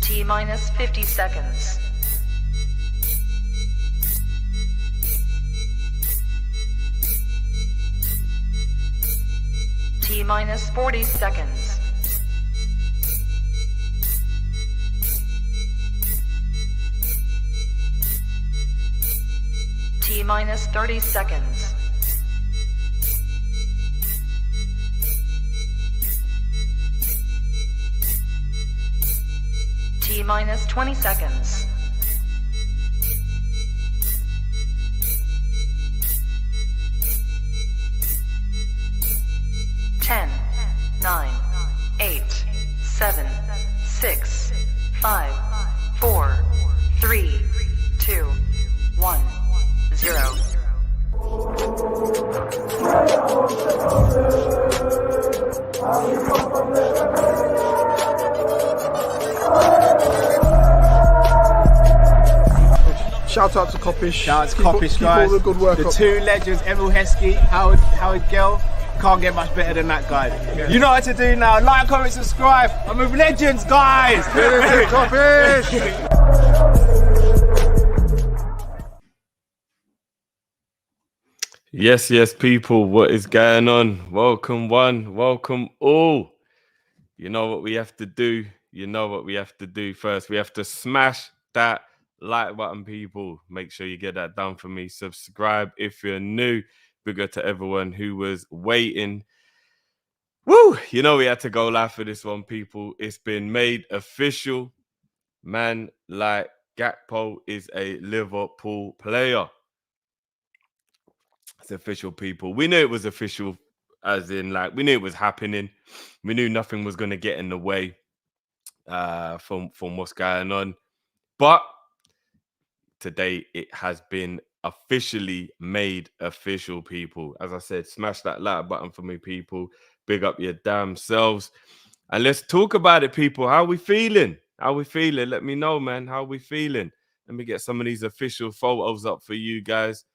T-minus 50 seconds. T-minus 40 seconds. T-minus 30 seconds. T-minus 20 seconds. Ten, 9, 8, 7, 6, 5, 4, 3, 2, 1, 0. Shout out to Kopish. Shout out to Kopish, guys. Keep all the good work the up. two legends, Emil Heskey, Howard Gill. Can't get much better than that guy. Yeah. You know what to do now. Like, comment, subscribe. I'm with legends, guys. Kopish. Yes, people, what is going on? Welcome one, welcome all. You know what we have to do. You know what we have to do first. We have to smash that like button, people. Make sure you get that done for me. Subscribe if you're new. Bigger to everyone who was waiting. Woo! You know we had to go live for this one, people. It's been made official. Man like Gakpo is a Liverpool player. It's official, people. We knew it was official, as in, like, we knew it was happening. We knew nothing was going to get in the way from what's going on. But today it has been officially made official, people. As I said, smash that like button for me, people. Big up your damn selves. And let's talk about it, people. How are we feeling? How are we feeling? Let me know, man. How are we feeling? Let me get some of these official photos up for you guys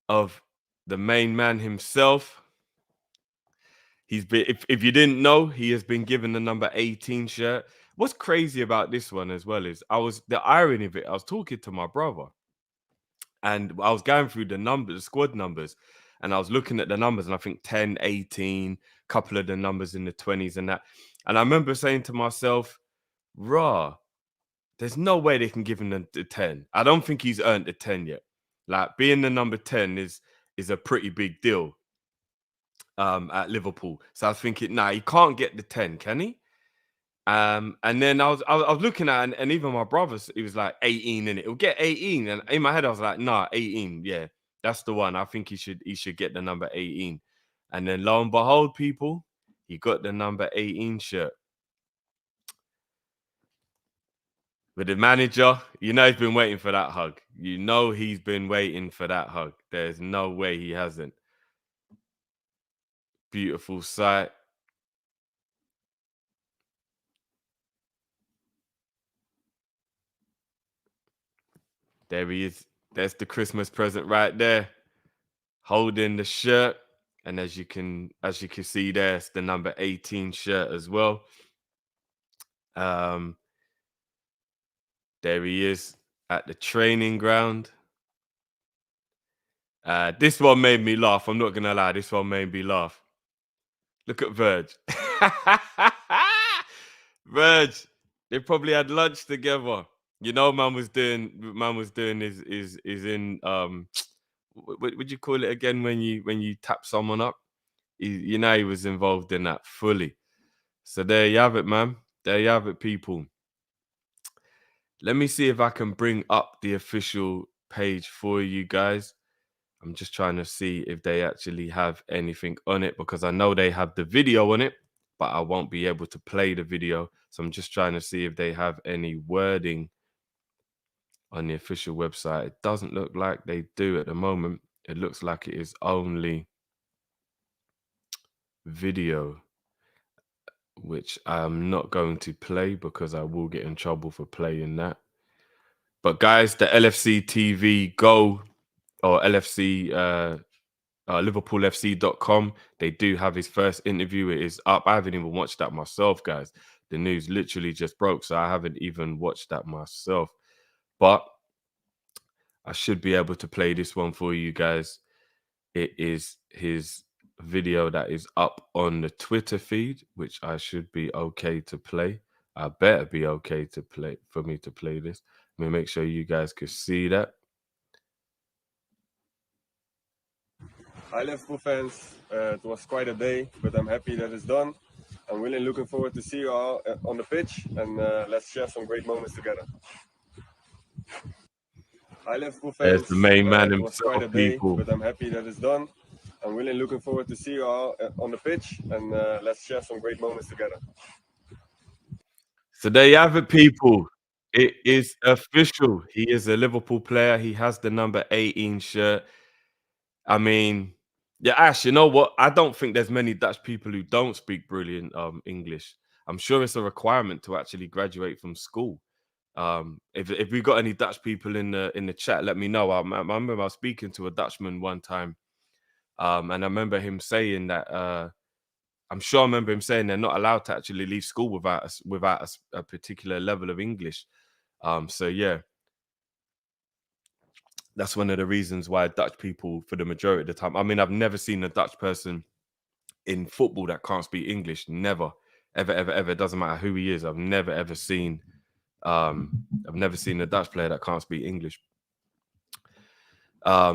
of the main man himself. He's been, if you didn't know, he has been given the number 18 shirt. What's crazy about this one as well is the irony of it. I was talking to my brother and I was going through the numbers, the squad numbers, and I was looking at the numbers, and I think 10, 18, couple of the numbers in the 20s and that. And I remember saying to myself, rah, there's no way they can give him the 10. I don't think he's earned the 10 yet. Like, being the number 10 is a pretty big deal at Liverpool. So I was thinking, nah, he can't get the 10, can he? And then I was looking at it, and even my brother, he was like 18 in it. He'll get 18. And in my head, I was like, nah, 18. Yeah, that's the one. I think he should get the number 18. And then lo and behold, people, he got the number 18 shirt. But the manager, you know, he's been waiting for that hug. You know he's been waiting for that hug. There's no way he hasn't. Beautiful sight. There he is. There's the Christmas present right there. Holding the shirt. And as you can see, there's the number 18 shirt as well. There he is at the training ground. This one made me laugh. I'm not going to lie. This one made me laugh. Look at Verge. Verge, they probably had lunch together. You know, man was doing is in what would you call it again when you tap someone up? You know, he was involved in that fully. So there you have it, man. There you have it, people. Let me see if I can bring up the official page for you guys. I'm just trying to see if they actually have anything on it, because I know they have the video on it, but I won't be able to play the video. So I'm just trying to see if they have any wording on the official website. It doesn't look like they do at the moment. It looks like it is only video, which I'm not going to play because I will get in trouble for playing that. But guys, the LFC TV Go or LFC liverpoolfc.com. They do have his first interview. It is up. I haven't even watched that myself, guys. The news literally just broke, so I haven't even watched that myself. But I should be able to play this one for you guys. It is his video that is up on the Twitter feed, which I should be okay to play. I better be okay to play for me to play this. Let me make sure you guys can see that. Hi Liverpool fans, it was quite a day, but I'm happy that it's done. I'm really looking forward to see you all on the pitch, and let's share some great moments together. Hi Liverpool There's fans, the main man it was quite a himself, day, people. but I'm happy that it's done. I'm really looking forward to see you all on the pitch, and let's share some great moments together. So there you have it, people. It is official. He is a Liverpool player. He has the number 18 shirt. I mean, yeah, Ash, you know what? I don't think there's many Dutch people who don't speak brilliant English. I'm sure it's a requirement to actually graduate from school. If we got any Dutch people in the chat, let me know. I remember I was speaking to a Dutchman one time, and I remember him saying that I'm sure I remember him saying they're not allowed to actually leave school without a particular level of English. So yeah, that's one of the reasons why Dutch people, for the majority of the time, I mean, I've never seen a Dutch person in football that can't speak English. Never, ever, ever, ever. It doesn't matter who he is. I've never ever seen a Dutch player that can't speak English.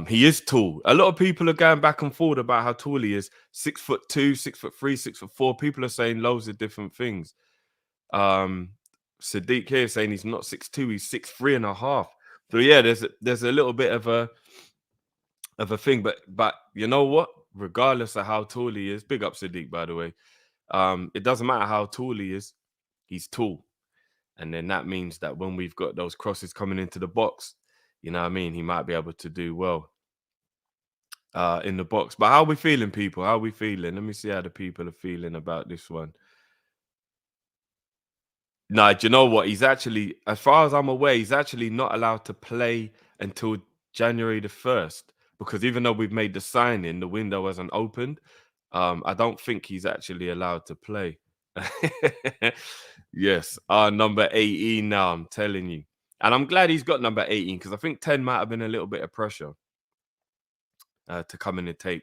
He is tall. A lot of people are going back and forth about how tall he is. 6'2", 6'3", 6'4". People are saying loads of different things. Sadiq here saying he's not 6'2", he's 6'3.5". So yeah, there's a little bit of a thing, but you know what? Regardless of how tall he is, big up Sadiq, by the way. It doesn't matter how tall he is, he's tall. And then that means that when we've got those crosses coming into the box, you know what I mean, he might be able to do well in the box. But how are we feeling, people? How are we feeling? Let me see how the people are feeling about this one. No, do you know what? He's actually, as far as I'm aware, he's actually not allowed to play until January the 1st. Because even though we've made the signing, the window hasn't opened. I don't think he's actually allowed to play. Yes, our number 18 now, I'm telling you. And I'm glad he's got number 18 because I think 10 might have been a little bit of pressure to come in and take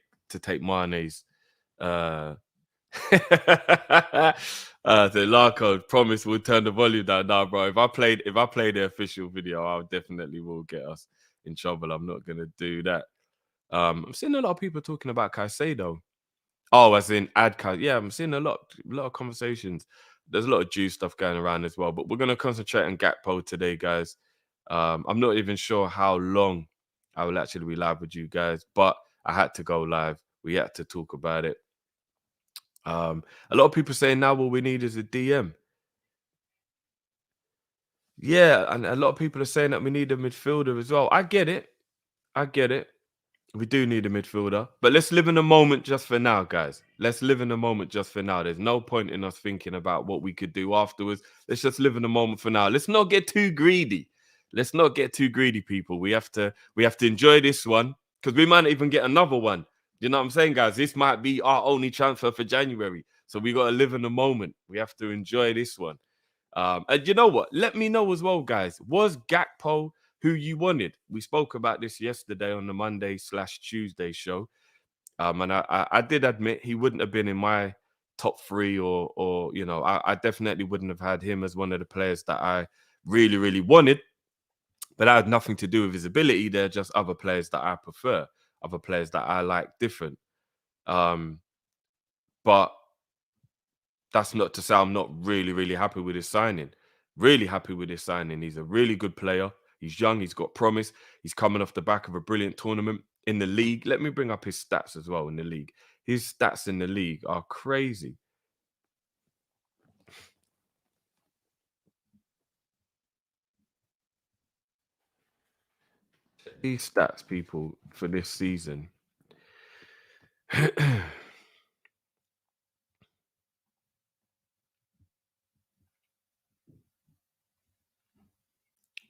Mane's the Larko promise we'll turn the volume down. Nah, bro. If I play the official video, I definitely will get us in trouble. I'm not gonna do that. I'm seeing a lot of people talking about Caicedo. Oh, as in Adka. Yeah, I'm seeing a lot of conversations. There's a lot of Jew stuff going around as well, but we're gonna concentrate on Gakpo today, guys. I'm not even sure how long I will actually be live with you guys, but I had to go live. We had to talk about it. A lot of people saying now all we need is a DM. Yeah, and a lot of people are saying that we need a midfielder as well. I get it. We do need a midfielder, but let's live in the moment just for now, guys. Let's live in the moment just for now. There's no point in us thinking about what we could do afterwards. Let's just live in the moment for now. Let's not get too greedy. Let's not get too greedy, people. We have to enjoy this one because we might not even get another one. You know what I'm saying, guys? This might be our only transfer for January. So we got to live in the moment. We have to enjoy this one. And you know what? Let me know as well, guys. Was Gakpo who you wanted? We spoke about this yesterday on the Monday/Tuesday show. And I did admit he wouldn't have been in my top three, or you know, I definitely wouldn't have had him as one of the players that I really, really wanted. But that had nothing to do with his ability. They're just other players that I prefer, other players that I like different. But that's not to say I'm not really, really happy with his signing. Really happy with his signing. He's a really good player. He's young. He's got promise. He's coming off the back of a brilliant tournament in the league. Let me bring up his stats as well in the league. His stats in the league are crazy. These stats, people, for this season.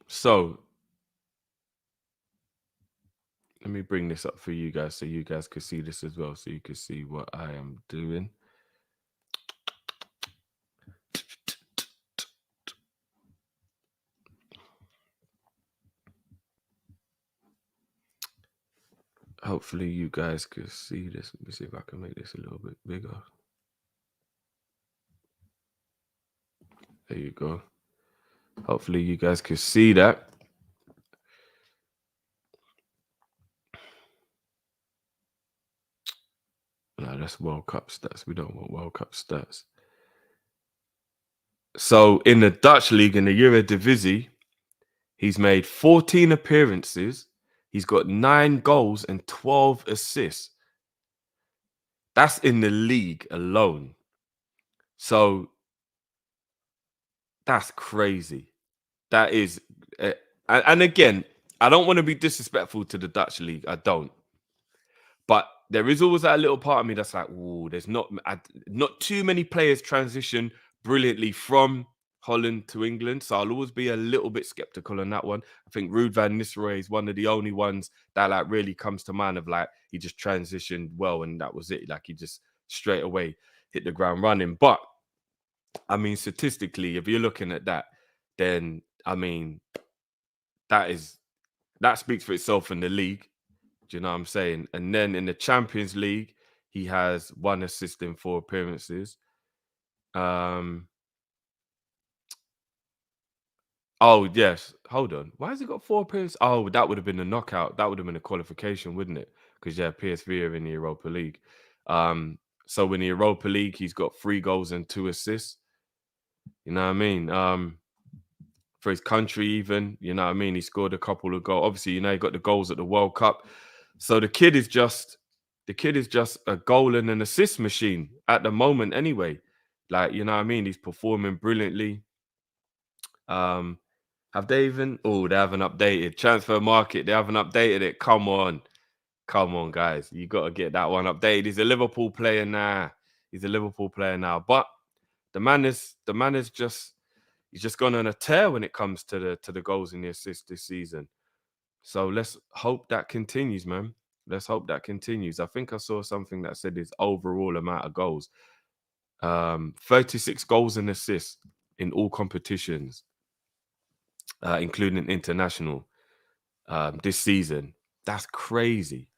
So, let Let me bring this up for you guys so you guys could see this as well, so you can see what I am doing. Hopefully you guys could see this. Let me see if I can make this a little bit bigger. There you go. Hopefully you guys could see that. No, that's World Cup stats. We don't want World Cup stats. So in the Dutch league, in the Eredivisie, he's made 14 appearances. He's got 9 goals and 12 assists. That's in the league alone. So that's crazy. That is, and again, I don't want to be disrespectful to the Dutch league. I don't. But there is always that little part of me that's like, "Ooh, there's not too many players transition brilliantly from Holland to England." So I'll always be a little bit skeptical on that one. I think Ruud van Nistelrooy is one of the only ones that like really comes to mind of like he just transitioned well and that was it. Like he just straight away hit the ground running. But I mean, statistically, if you're looking at that, then I mean, that speaks for itself in the league. Do you know what I'm saying? And then in the Champions League, he has 1 assist in 4 appearances. Oh, yes. Hold on. Why has he got 4 appearances? Oh, that would have been a knockout. That would have been a qualification, wouldn't it? Because, yeah, PSV are in the Europa League. So in the Europa League, he's got 3 goals and 2 assists. You know what I mean? For his country even, you know what I mean? He scored a couple of goals. Obviously, you know, he got the goals at the World Cup. So the kid is just a goal and an assist machine at the moment anyway. Like, you know what I mean? He's performing brilliantly. Have they even? Oh, they haven't updated. Transfer market, they haven't updated it. Come on, guys. You got to get that one updated. He's a Liverpool player now. But the man is just he's just gone on a tear when it comes to the goals and the assists this season. So let's hope that continues, man. Let's hope that continues. I think I saw something that said his overall amount of goals. 36 goals and assists in all competitions, including international, this season. That's crazy.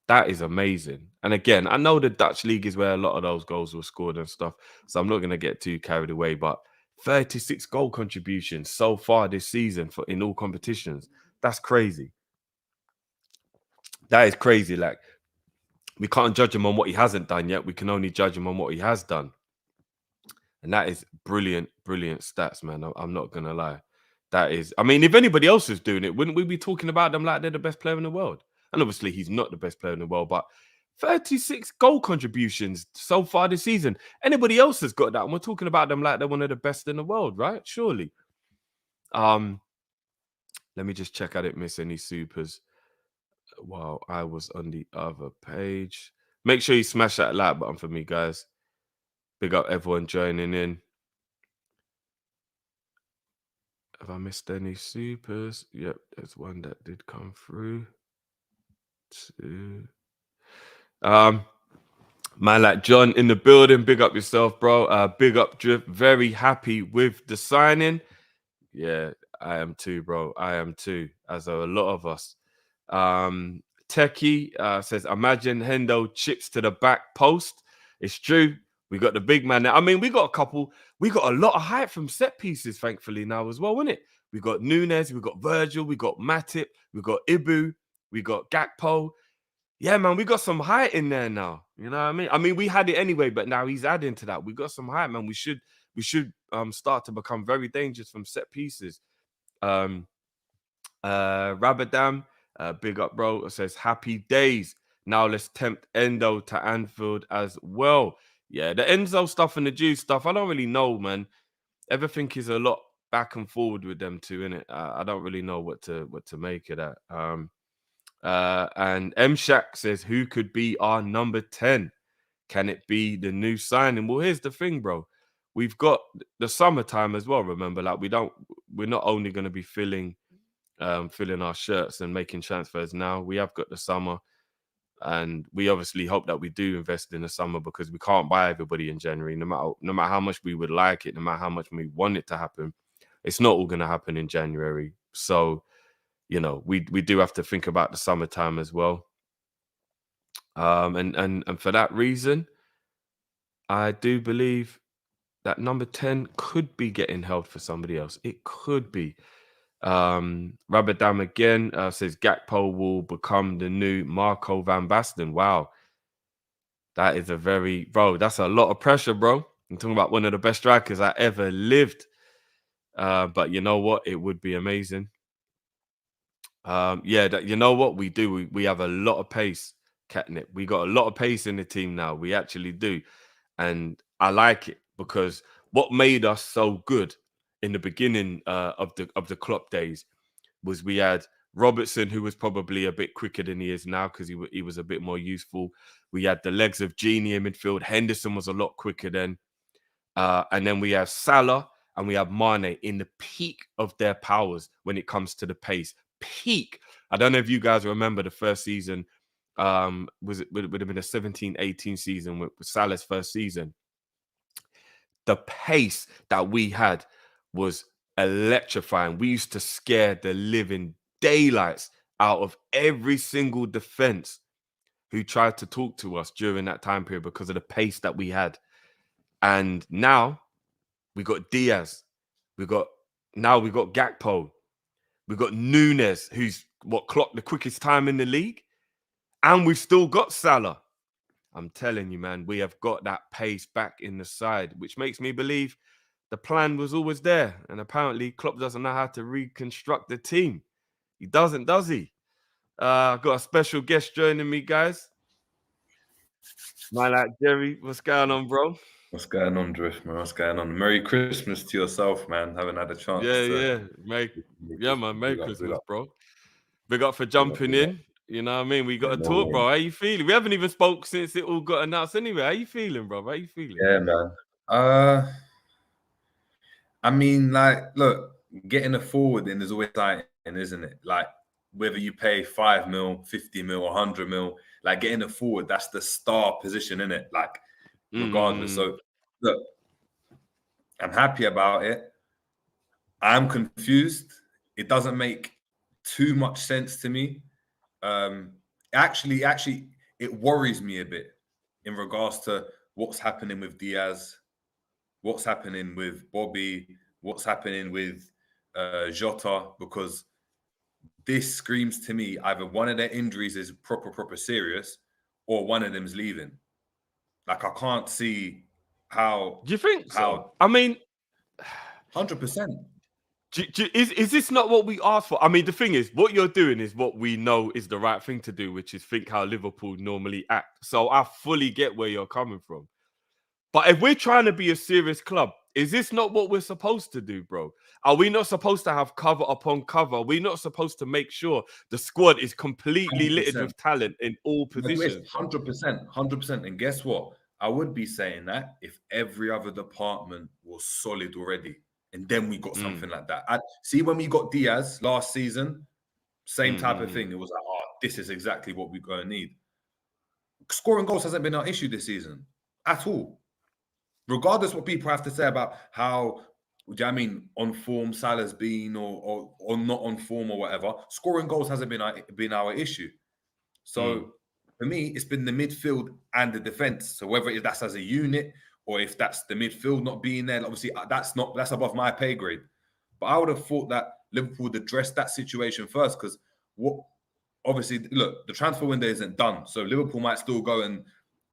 That is amazing. And again, I know the Dutch league is where a lot of those goals were scored and stuff. So I'm not going to get too carried away. But 36 goal contributions so far this season in all competitions. That's crazy. That is crazy. Like, we can't judge him on what he hasn't done yet. We can only judge him on what he has done. And that is brilliant stats, man. I'm not going to lie. That is, I mean, if anybody else was doing it, wouldn't we be talking about them like they're the best player in the world? And obviously, he's not the best player in the world, but 36 goal contributions so far this season. Anybody else has got that, and we're talking about them like they're one of the best in the world, right? Surely. Let me just check I didn't miss any supers while I was on the other page. Make sure you smash that like button for me, guys. Big up everyone joining in. Have I missed any supers? Yep, there's one that did come through. 2. Man, like John in the building. Big up yourself, bro. Big up Drip. Very happy with the signing. Yeah, I am too, bro. I am too, as are a lot of us. Techie says, imagine Hendo chips to the back post. It's true. We got the big man now. I mean, we got a lot of hype from set pieces, thankfully, now as well, isn't it? We got Nunes, we got Virgil, we got Matip, we got Ibu, we got Gakpo. Yeah, man, we got some height in there now. You know what I mean? I mean, we had it anyway, but now he's adding to that. We got some height, man. We should start to become very dangerous from set pieces. Rabadam, big up, bro. It says happy days. Now let's tempt Endo to Anfield as well. Yeah, the Enzo stuff and the Juice stuff, I don't really know, man. Everything is a lot back and forward with them two, innit? I don't really know what to make of that. And M Shack says, who could be our number 10? Can it be the new signing? Well, here's the thing, bro. We've got the summertime as well, remember? Like, we're not only going to be filling filling our shirts and making transfers now. We have got the summer, and we obviously hope that we do invest in the summer because we can't buy everybody in January. No matter how much we would like it, no matter how much we want it to happen, it's not all going to happen in January. So, you know, we do have to think about the summertime as well. And for that reason, I do believe that number 10 could be getting held for somebody else. It could be. Rabadam again says Gakpo will become the new Marco van Basten. Wow. That is that's a lot of pressure, bro. I'm talking about one of the best strikers I ever lived. But you know what? It would be amazing. You know what we do? We have a lot of pace, Catnip. We got a lot of pace in the team now. We actually do. And I like it because what made us so good in the beginning of the Klopp days was we had Robertson, who was probably a bit quicker than he is now because he was a bit more useful. We had the legs of Genie in midfield. Henderson was a lot quicker then. And then we have Salah and we have Mane in the peak of their powers when it comes to the pace. Peak. I don't know if you guys remember the first season. Would have been a 17-18 season with Salah's first season. The pace that we had was electrifying. We used to scare the living daylights out of every single defense who tried to talk to us during that time period because of the pace that we had. And now we got Diaz. We got Gakpo. We got Nunes, who's clocked the quickest time in the league. And we've still got Salah. I'm telling you, man, we have got that pace back in the side, which makes me believe the plan was always there. And apparently Klopp doesn't know how to reconstruct the team. He doesn't, does he? I've got a special guest joining me, guys. My like Jerry, what's going on, bro? What's going on, Drift, man? What's going on? Merry Christmas to yourself, man. Haven't had a chance. Merry Christmas, bro. Big up for jumping in. You know what I mean? We got to talk, bro. How you feeling? We haven't even spoke since it all got announced anyway. How you feeling, bro? How you feeling? Yeah, man. I mean, like, look, getting a forward in is always exciting, isn't it? Like, whether you pay 5 mil, 50 mil, 100 mil, like getting a forward, that's the star position, isn't it? Like, regardless. So, look, I'm happy about it. I'm confused. It doesn't make too much sense to me. Actually, it worries me a bit in regards to what's happening with Diaz, what's happening with Bobby, what's happening with Jota, because this screams to me either one of their injuries is proper serious or one of them's leaving. Like, I can't see how. Do you think so? I mean, 100%. Is this not what we asked for? I mean, the thing is, what you're doing is what we know is the right thing to do, which is think how Liverpool normally act. So I fully get where you're coming from. But if we're trying to be a serious club, is this not what we're supposed to do, bro? Are we not supposed to have cover upon cover? Are we not supposed to make sure the squad is completely 100%. littered with talent in all positions? 100%. And guess what? I would be saying that if every other department was solid already. And then we got something like that. See, when we got Diaz last season, same type of thing. It was like, this is exactly what we're going to need. Scoring goals hasn't been our issue this season at all. Regardless what people have to say about how, on form Salah's been or not on form or whatever, scoring goals hasn't been our issue. So for me, it's been the midfield and the defense. So whether that's as a unit or if that's the midfield not being there, obviously that's above my pay grade. But I would have thought that Liverpool would address that situation first because the transfer window isn't done. So Liverpool might still go and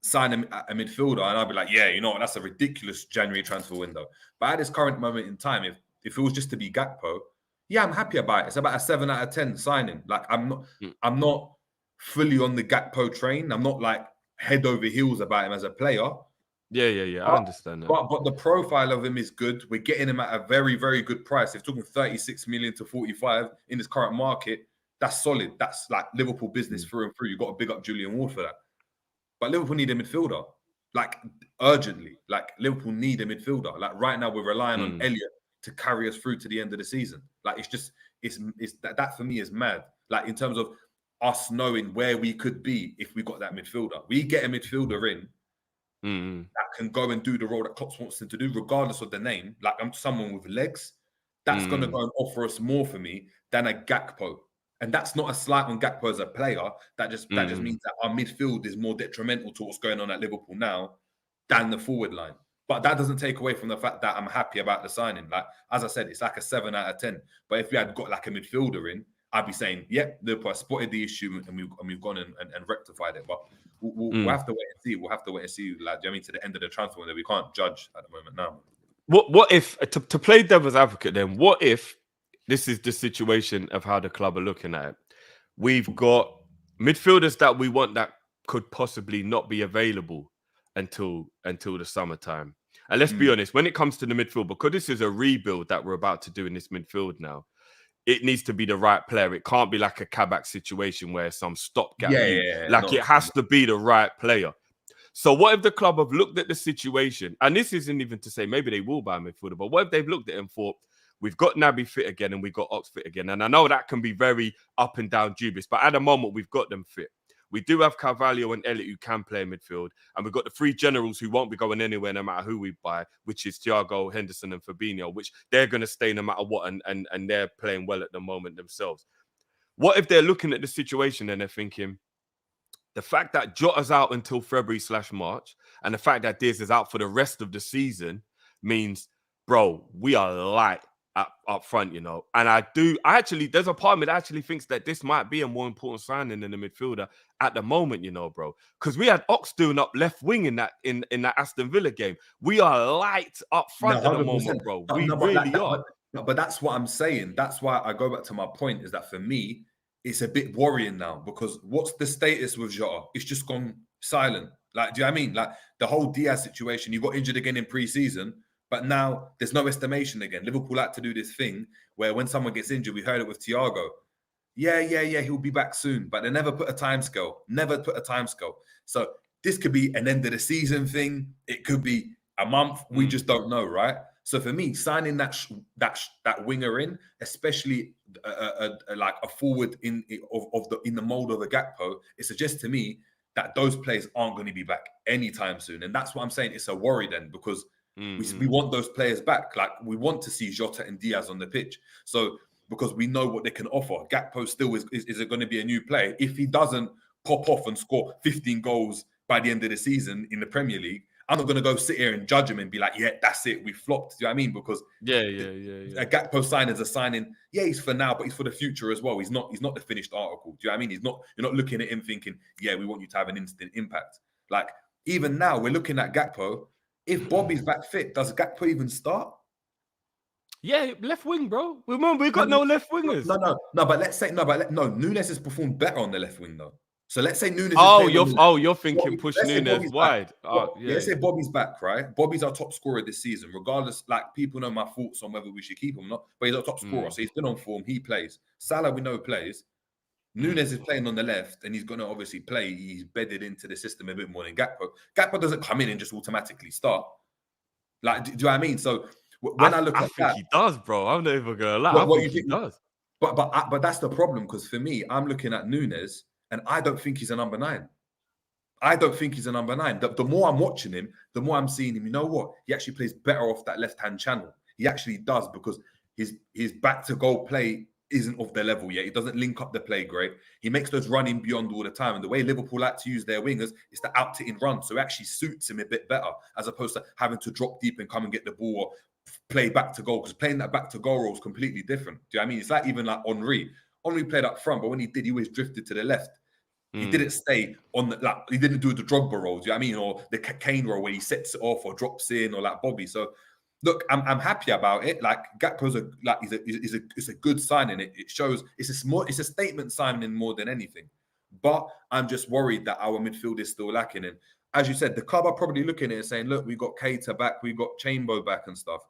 sign a midfielder and I'll be like, yeah, you know what, that's a ridiculous January transfer window. But at this current moment in time, if it was just to be Gakpo, yeah, I'm happy about it. It's about a 7 out of 10 signing. Like I'm not fully on the Gakpo train. I'm not like head over heels about him as a player. Yeah. I understand that. But the profile of him is good. We're getting him at a very, very good price. If you're talking 36 million to 45 in this current market, that's solid. That's like Liverpool business through and through. You've got to big up Julian Ward for that. But Liverpool need a midfielder, like urgently. Like Liverpool need a midfielder. Like right now, we're relying on Elliott to carry us through to the end of the season. Like that for me is mad. Like in terms of us knowing where we could be if we got that midfielder. We get a midfielder in that can go and do the role that Klopp wants him to do, regardless of the name. Like I'm someone with legs. That's going to go and offer us more for me than a Gakpo. And that's not a slight on Gakpo as a player. That just means that our midfield is more detrimental to what's going on at Liverpool now than the forward line. But that doesn't take away from the fact that I'm happy about the signing. Like, as I said, it's like a 7 out of 10. But if we had got like a midfielder in, I'd be saying, yep, Liverpool spotted the issue and we've gone and rectified it. But we'll have to wait and see. We'll have to wait and see, like, do you know what I mean, to the end of the transfer window. We can't judge at the moment now. What if, to play devil's advocate then, what if this is the situation of how the club are looking at it? We've got midfielders that we want that could possibly not be available until the summertime. And let's be honest, when it comes to the midfield, because this is a rebuild that we're about to do in this midfield now, it needs to be the right player. It can't be like a Kabak situation where some stopgap. It has to be the right player. So what if the club have looked at the situation, and this isn't even to say maybe they will buy a midfielder, but what if they've looked at it and thought, we've got Naby fit again and we've got Ox fit again. And I know that can be very up and down dubious, but at the moment we've got them fit. We do have Carvalho and Elliott who can play midfield, and we've got the 3 generals who won't be going anywhere no matter who we buy, which is Thiago, Henderson and Fabinho, which they're going to stay no matter what, and they're playing well at the moment themselves. What if they're looking at the situation and they're thinking, the fact that Jota's out until February/March and the fact that Diaz is out for the rest of the season means, bro, we are light up front, you know. And there's a part of me that actually thinks that this might be a more important signing than the midfielder at the moment, you know, bro. Because we had Ox doing up left wing in that Aston Villa game. We are light up front at the moment, bro. We really are. But that's what I'm saying. That's why I go back to my point, is that for me, it's a bit worrying now, because what's the status with Jota? It's just gone silent. Like, do you know what I mean? Like the whole Diaz situation, you got injured again in pre-season, but now there's no estimation again. Liverpool like to do this thing where when someone gets injured, we heard it with Thiago. Yeah, he'll be back soon. But they never put a timescale. So this could be an end of the season thing. It could be a month. We just don't know, right? So for me, signing that winger in, especially like a forward in the mold of a Gakpo, it suggests to me that those players aren't going to be back anytime soon. And that's what I'm saying. It's a worry then, because we want those players back. Like, we want to see Jota and Diaz on the pitch. So because we know what they can offer. Gakpo still is going to be a new player. If he doesn't pop off and score 15 goals by the end of the season in the Premier League, I'm not going to go sit here and judge him and be like, yeah, that's it, we flopped. Do you know what I mean? Because a Gakpo signing is a signing. Yeah, he's for now, but he's for the future as well. He's not the finished article. Do you know what I mean? You're not looking at him thinking, yeah, we want you to have an instant impact. Like, even now, we're looking at Gakpo. If Bobby's back fit, does Gakpo even start? Yeah, left wing, bro. Remember, we got no left wingers. No. But let's say Nunes has performed better on the left wing though. So let's say Nunes. You're thinking push Nunes wide. Let's say Bobby's back, right? Bobby's our top scorer this season, regardless. Like, people know my thoughts on whether we should keep him or not, but he's our top scorer, so he's been on form. He plays. Salah, we know, plays. Nunes is playing on the left, and he's going to obviously play. He's bedded into the system a bit more than Gakpo. Gakpo doesn't come in and just automatically start. Like, do you know what I mean? So when I look at that, he does, bro. I'm not even gonna lie. I think he does. But that's the problem, because for me, I'm looking at Nunes, and I don't think he's a number 9. The more I'm watching him, the more I'm seeing him. You know what? He actually plays better off that left-hand channel. He actually does, because his back-to-goal play isn't of the level yet. He doesn't link up the play great. He makes those running beyond all the time. And the way Liverpool like to use their wingers is to out to in run. So it actually suits him a bit better, as opposed to having to drop deep and come and get the ball or play back to goal. Because playing that back to goal role is completely different. Do you know what I mean? It's like even like Henry. Henry played up front, but when he did, he always drifted to the left. He didn't stay on he didn't do the Drogba role, do you know what I mean? Or the Kane role where he sets it off or drops in, or like Bobby. So look, I'm happy about it. Like, Gakpo's is a good signing. It shows it's a statement signing more than anything. But I'm just worried that our midfield is still lacking. And as you said, the club are probably looking at it and saying, look, we got Keita back, we got Chambo back and stuff.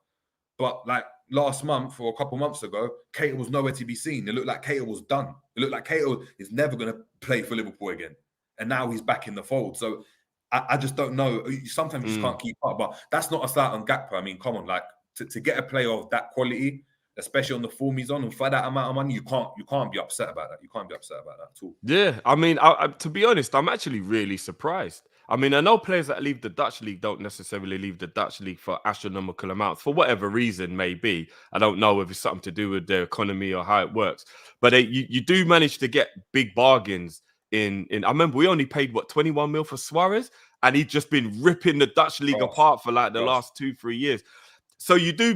But like last month or a couple months ago, Keita was nowhere to be seen. It looked like Keita was done. It looked like Keita is never going to play for Liverpool again. And now he's back in the fold. So I just don't know. Sometimes you just can't keep up. But that's not a slight on Gakpo. I mean, come on, like to get a player of that quality, especially on the form he's on, and for that amount of money, you can't be upset about that. You can't be upset about that at all. Yeah, I mean, to be honest, I'm actually really surprised. I mean, I know players that leave the Dutch league don't necessarily leave the Dutch league for astronomical amounts, for whatever reason may be. I don't know if it's something to do with their economy or how it works, but you do manage to get big bargains in. I remember we only paid, what, 21 mil for Suarez, and he'd just been ripping the Dutch league apart for like the last 2-3 years. So you do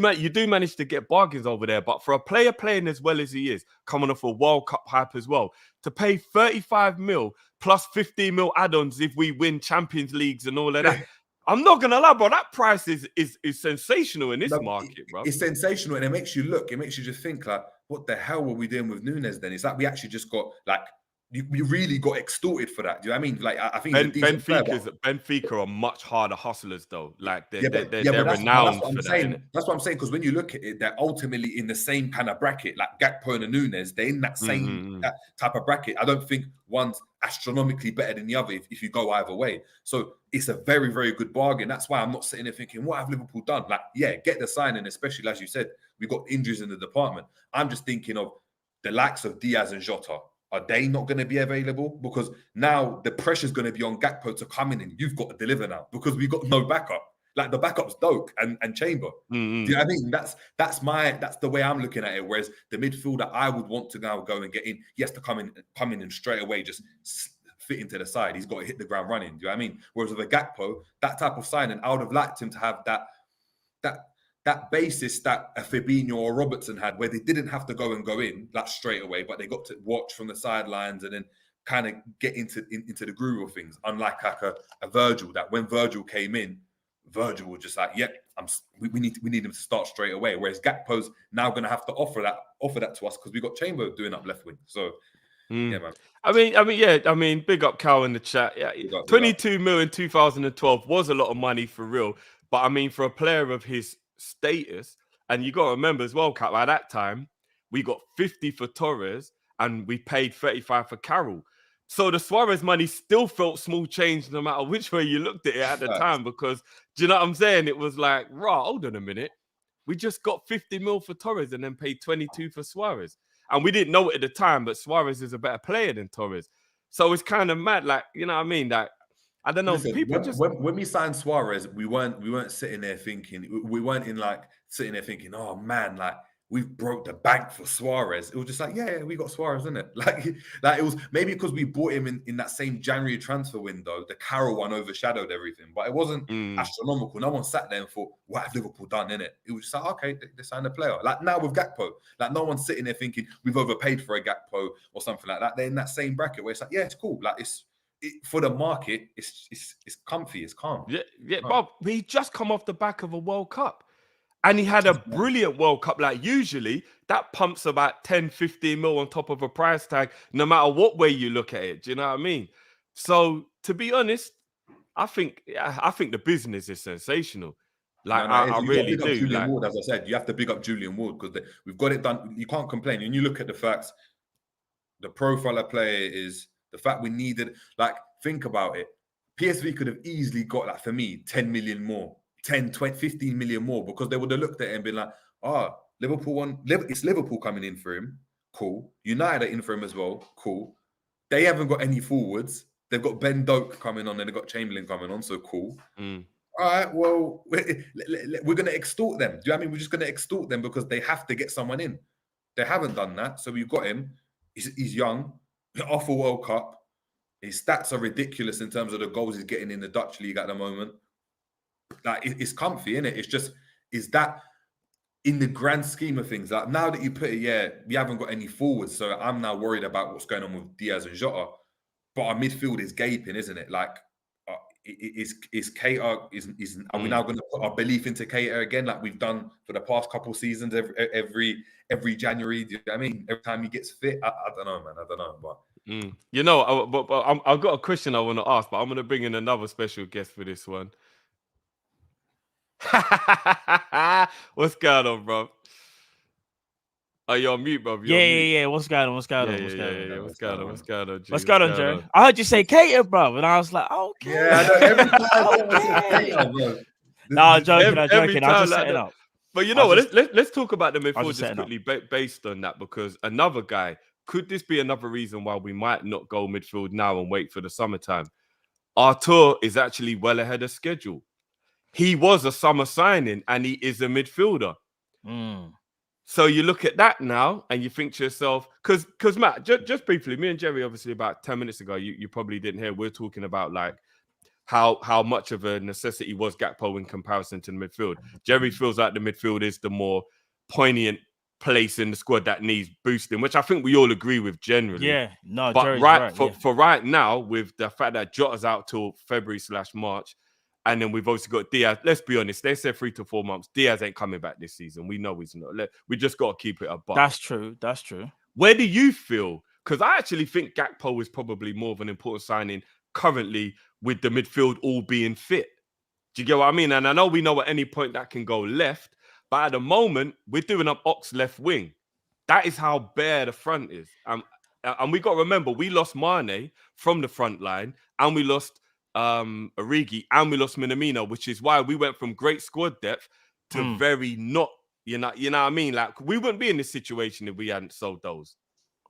manage to get bargains over there, but for a player playing as well as he is, coming off a World Cup hype as well, to pay 35 mil plus 15 mil add-ons if we win Champions Leagues and all of that, I'm not gonna lie, bro. That price is sensational in this market, bro. It's sensational, and it makes you just think like, what the hell were we doing with Nunes then? It's like we actually just got like. We really got extorted for that. Do you know what I mean? Like, I think Benfica are much harder hustlers, though. Like they're renowned for that. That's what I'm saying. Because when you look at it, they're ultimately in the same kind of bracket. Like Gakpo and Nunes, they're in that same that type of bracket. I don't think one's astronomically better than the other if you go either way. So it's a very, very good bargain. That's why I'm not sitting there thinking, what have Liverpool done? Like, yeah, get the signing, especially as you said, we've got injuries in the department. I'm just thinking of the likes of Diaz and Jota. Are they not going to be available? Because now the pressure's going to be on Gakpo to come in and you've got to deliver now because we've got no backup. Like the backup's Doak and Chamber. Do you know what I mean? That's the way I'm looking at it. Whereas the midfielder I would want to now go and get in, he has to come in and straight away just fit into the side. He's got to hit the ground running. Do you know what I mean? Whereas with a Gakpo, that type of signing, I would have liked him to have that basis that a Fabinho or Robertson had, where they didn't have to go in like straight away, but they got to watch from the sidelines and then kind of get into the groove of things. Unlike like a Virgil, that when Virgil came in, Virgil was just like, "Yep, we need him to start straight away." Whereas Gakpo's now going to have to offer that to us because we got Chamber doing up left wing. So yeah, man. I mean, big up Cal in the chat. Yeah, 22 mil in 2012 was a lot of money for real, but I mean, for a player of his status, and you got to remember as well, Cap, at that time we got 50 for Torres and we paid 35 for Carroll, so the Suarez money still felt small change no matter which way you looked at it at the time, because do you know what I'm saying? It was like, hold on a minute, we just got 50 mil for Torres and then paid 22 for Suarez, and we didn't know it at the time, but Suarez is a better player than Torres, so it's kind of mad, like, you know what I mean? Like, I don't know. Listen, when we signed Suarez, we weren't sitting there thinking, oh man, like we've broke the bank for Suarez. It was just like, yeah, we got Suarez, isn't it? Like it was maybe because we bought him in that same January transfer window, the Carroll one overshadowed everything, but it wasn't astronomical. No one sat there and thought, what have Liverpool done in it? It was just like, okay, they signed a player. Like now with Gakpo, like no one's sitting there thinking we've overpaid for a Gakpo or something like that. They're in that same bracket where it's like, yeah, it's cool. Like for the market, it's comfy, it's calm. Yeah, Bob, he just come off the back of a World Cup. And he had a brilliant World Cup. Like usually that pumps about 10, 15 mil on top of a price tag, no matter what way you look at it. Do you know what I mean? So to be honest, I think the business is sensational. Like I really do. Julian Ward, as I said, you have to big up Julian Ward because we've got it done. You can't complain. And you look at the facts, the profile of player is the fact we needed, like, think about it. PSV could have easily got, like, for me, 10 million more, 10, 20, 15 million more, because they would have looked at it and been like, it's Liverpool coming in for him. Cool. United are in for him as well. Cool. They haven't got any forwards. They've got Ben Doak coming on and they've got Chamberlain coming on. So cool. All right, well, we're going to extort them. Do you know what I mean? We're just going to extort them because they have to get someone in. They haven't done that. So we've got him. He's young. Off a World Cup. His stats are ridiculous in terms of the goals he's getting in the Dutch league at the moment. Like, it's comfy, isn't it? It's just, is that in the grand scheme of things? Like, now that you put it, we haven't got any forwards, so I'm now worried about what's going on with Diaz and Jota. But our midfield is gaping, isn't it? Like, is Keita, are we now going to put our belief into Keita again, like we've done for the past couple of seasons, every January? Do you know what I mean? Every time he gets fit, I don't know, man. I don't know, but you know, but I've got a question I want to ask, but I'm going to bring in another special guest for this one. What's going on, bro? Are you on mute, bro? Yeah. What's going on? What's going on, Jerry? I heard you say Keita, bro, and I was like, okay. Yeah, I know. Every time I say Keita, bro. No, I'm joking. I'm just setting up. But you know what? Let's talk about the I was midfield just just setting up. quickly based on that, because another guy, could this be another reason why we might not go midfield now and wait for the summertime? Artur is actually well ahead of schedule. He was a summer signing and he is a midfielder. So you look at that now and you think to yourself, because Matt, just briefly, me and Jerry, obviously about 10 minutes ago, you probably didn't hear, we're talking about like how much of a necessity was Gakpo in comparison to the midfield. Jerry feels like the midfield is the more poignant place in the squad that needs boosting, which I think we all agree with generally. Yeah, no, but Jerry's right, right. for right now, with the fact that Jota's out till February/March, and then we've also got Diaz. Let's be honest, they said 3 to 4 months. Diaz ain't coming back this season. We know he's not. We just got to keep it a buck. That's true. That's true. Where do you feel? Because I actually think Gakpo is probably more of an important signing currently, with the midfield all being fit. Do you get what I mean? And I know we know at any point that can go left, but at the moment, we're doing up Ox left wing. That is how bare the front is. And we got to remember, we lost Mane from the front line, and we lost Origi, and we lost Minamino, which is why we went from great squad depth to very not, you know what I mean? Like, we wouldn't be in this situation if we hadn't sold those.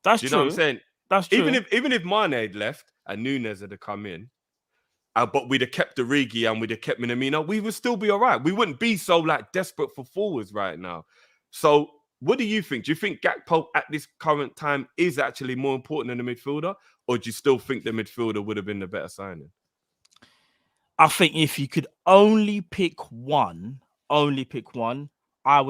That's Do you true. know what I'm saying? That's true. Even if Mane had left and Nunes had come in, but we'd have kept Origi and we'd have kept Minamino, we would still be all right. We wouldn't be so like desperate for forwards right now. So what do you think? Do you think Gakpo at this current time is actually more important than the midfielder, or do you still think the midfielder would have been the better signing? I think if you could only pick one, I would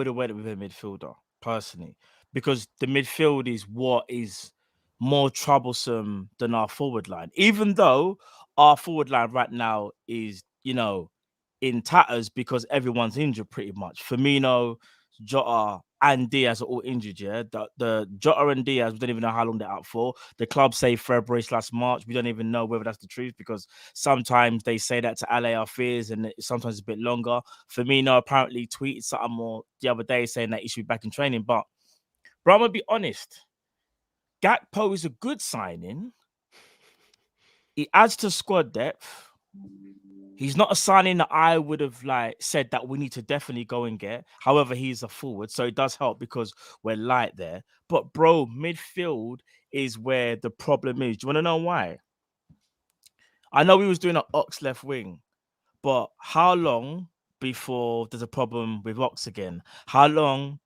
have went with a midfielder personally, because the midfield is what is more troublesome than our forward line. Even though our forward line right now is, in tatters because everyone's injured pretty much. Firmino, Jota, and Diaz are all injured. Yeah, the Jota and Diaz, we don't even know how long they're out for. The club say February/March. We don't even know whether that's the truth, because sometimes they say that to allay our fears, and sometimes it's a bit longer. Firmino apparently tweeted something more the other day saying that he should be back in training. But, bro, I'm gonna be honest. Gakpo is a good signing. He adds to squad depth. He's not a signing that I would have said that we need to definitely go and get. However, he's a forward, so it does help because we're light there. But bro, midfield is where the problem is. Do you want to know why? I know we was doing an Ox left wing, but how long before there's a problem with Ox again? How long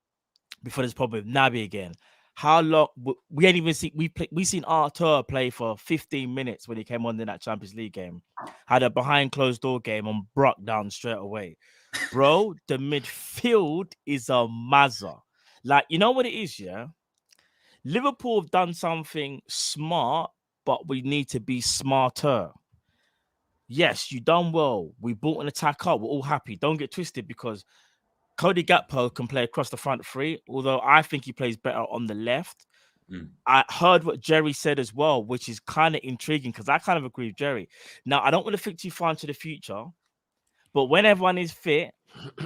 before there's a problem with Naby again? How long? We ain't even seen. We seen Artur play for 15 minutes when he came on in that Champions League game. Had a behind closed door game and broke down straight away. Bro, the midfield is a mazza. Like, you know what it is, yeah? Liverpool have done something smart, but we need to be smarter. Yes, you done well. We bought an attacker. We're all happy. Don't get twisted, because Cody Gakpo can play across the front three, although I think he plays better on the left. I heard what Jerry said as well, which is kind of intriguing, because I kind of agree with Jerry. Now, I don't want to think too far into the future, but when everyone is fit,